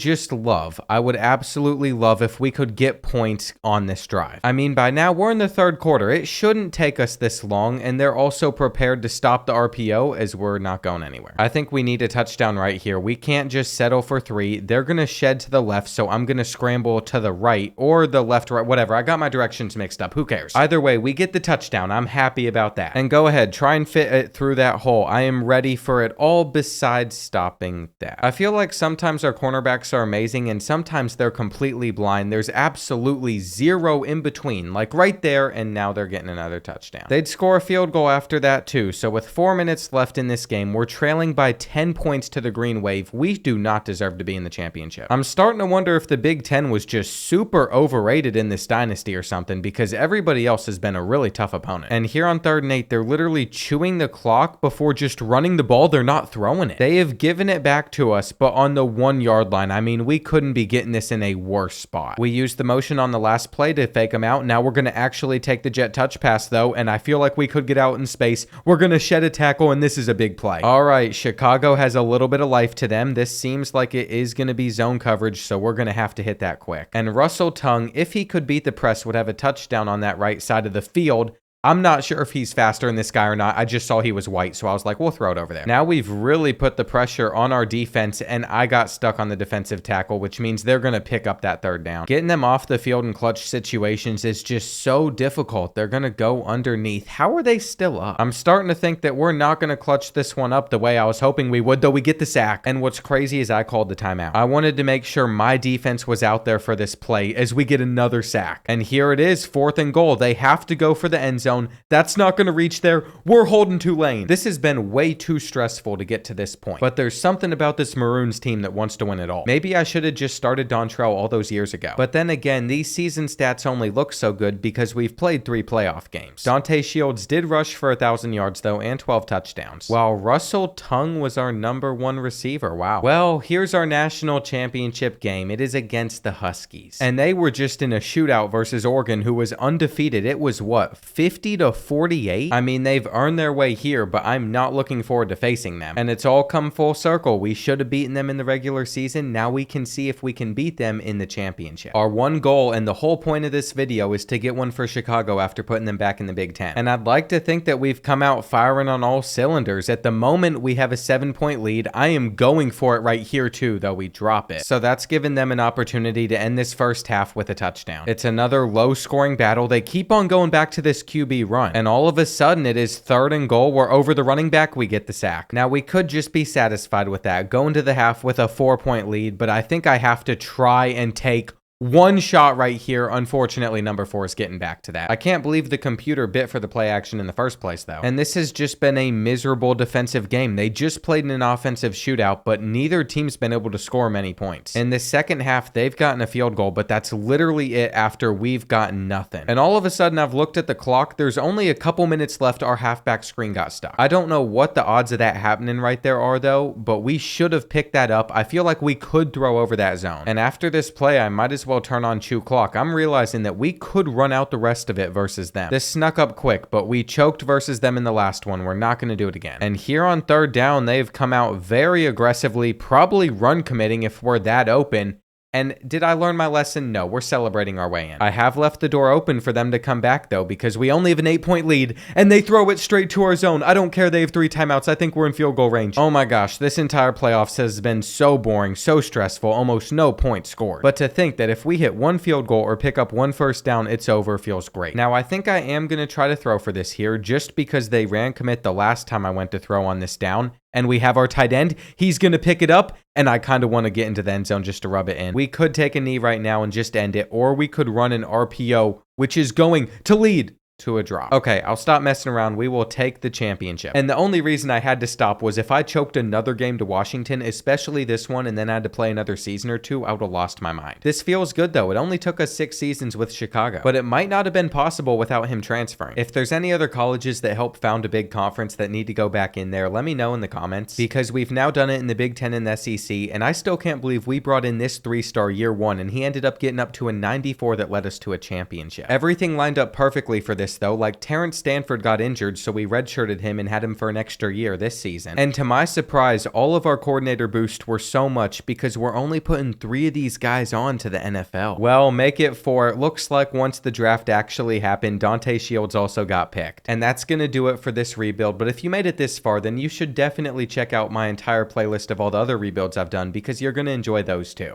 absolutely love if we could get points on this drive. I mean, by now we're in the 3rd quarter. It shouldn't take us this long, and they're also prepared to stop the RPO as we're not going anywhere. I think we need a touchdown right here. We can't just settle for 3. They're going to shed to the left, so I'm going to scramble to the right or the left, right, whatever. I got my directions mixed up. Who cares? Either way, we get the touchdown. I'm happy about that. And go ahead, try and fit it through that hole. I am ready for it all besides stopping that. I feel like sometimes our cornerbacks are amazing and sometimes they're completely blind. There's absolutely 0 in between, like right there, and now they're getting another touchdown. They'd score a field goal after that too, so with 4 minutes left in this game, we're trailing by 10 points to the Green Wave. We do not deserve to be in the championship. I'm starting to wonder if the Big Ten was just super overrated in this dynasty or something, because everybody else has been a really tough opponent. And here on 3rd and 8, they're literally chewing the clock before just running the ball. They're not throwing it. They have given it back to us, but on the 1-yard line. I mean, we couldn't be getting this in a worse spot. We used the motion on the last play to fake them out. Now we're going to actually take the jet touch pass though, and I feel like we could get out in space. We're going to shed a tackle, and this is a big play. All right, Chicago has a little bit of life to them. This seems like it is going to be zone coverage, so we're going to have to hit that quick. And Russell Tongue, if he could beat the press, would have a touchdown on that right side of the field. I'm not sure if he's faster than this guy or not. I just saw he was white, so I was like, we'll throw it over there. Now we've really put the pressure on our defense, and I got stuck on the defensive tackle, which means they're going to pick up that 3rd down. Getting them off the field in clutch situations is just so difficult. They're going to go underneath. How are they still up? I'm starting to think that we're not going to clutch this one up the way I was hoping we would, though we get the sack. And what's crazy is I called the timeout. I wanted to make sure my defense was out there for this play as we get another sack. And here it is, 4th and goal. They have to go for the end zone. That's not going to reach there. We're holding Tulane. This has been way too stressful to get to this point. But there's something about this Maroons team that wants to win it all. Maybe I should have just started Dontrell all those years ago. But then again, these season stats only look so good because we've played 3 playoff games. Dante Shields did rush for 1,000 yards though and 12 touchdowns, while Russell Tongue was our #1 receiver. Wow. Well, here's our national championship game. It is against the Huskies. And they were just in a shootout versus Oregon, who was undefeated. It was what, 50-48? I mean, they've earned their way here, but I'm not looking forward to facing them. And it's all come full circle. We should have beaten them in the regular season. Now we can see if we can beat them in the championship. Our one goal, and the whole point of this video, is to get one for Chicago after putting them back in the Big Ten. And I'd like to think that we've come out firing on all cylinders. At the moment, we have a 7-point lead. I am going for it right here too, though we drop it. So that's given them an opportunity to end this first half with a touchdown. It's another low-scoring battle. They keep on going back to this QB run. And all of a sudden, it is 3rd and goal. We're over the running back. We get the sack. Now, we could just be satisfied with that, go into the half with a 4-point lead, but I think I have to try and take one shot right here. Unfortunately, number 4 is getting back to that. I can't believe the computer bit for the play action in the first place, though. And this has just been a miserable defensive game. They just played in an offensive shootout, but neither team's been able to score many points. In the second half, they've gotten a field goal, but that's literally it after we've gotten nothing. And all of a sudden, I've looked at the clock. There's only a couple minutes left. Our halfback screen got stuck. I don't know what the odds of that happening right there are, though, but we should have picked that up. I feel like we could throw over that zone. And after this play, I might as well turn on chew clock. I'm realizing that we could run out the rest of it versus them. This snuck up quick, but we choked versus them in the last one. We're not going to do it again. And here on 3rd down, they've come out very aggressively, probably run committing if we're that open. And did I learn my lesson? No, we're celebrating our way in. I have left the door open for them to come back though, because we only have an 8-point lead and they throw it straight to our zone. I don't care, they have 3 timeouts. I think we're in field goal range. Oh my gosh, this entire playoffs has been so boring, so stressful, almost no points scored. But to think that if we hit 1 field goal or pick up 1 first down, it's over feels great. Now I think I am going to try to throw for this here just because they ran commit the last time I went to throw on this down. And we have our tight end. He's going to pick it up, and I kind of want to get into the end zone just to rub it in. We could take a knee right now and just end it, or we could run an RPO, which is going to lead to a drop. Okay, I'll stop messing around. We will take the championship. And the only reason I had to stop was if I choked another game to Washington, especially this one, and then I had to play another season or 2, I would have lost my mind. This feels good though. It only took us 6 seasons with Chicago, but it might not have been possible without him transferring. If there's any other colleges that help found a big conference that need to go back in there, let me know in the comments, because we've now done it in the Big Ten and the SEC, and I still can't believe we brought in this 3-star year 1, and he ended up getting up to a 94 that led us to a championship. Everything lined up perfectly for this though. Like Terrence Stanford got injured, so we redshirted him and had him for an extra year this season. And to my surprise, all of our coordinator boosts were so much because we're only putting 3 of these guys on to the NFL. Well, make it 4. It looks like once the draft actually happened, Dante Shields also got picked. And that's going to do it for this rebuild. But if you made it this far, then you should definitely check out my entire playlist of all the other rebuilds I've done, because you're going to enjoy those too.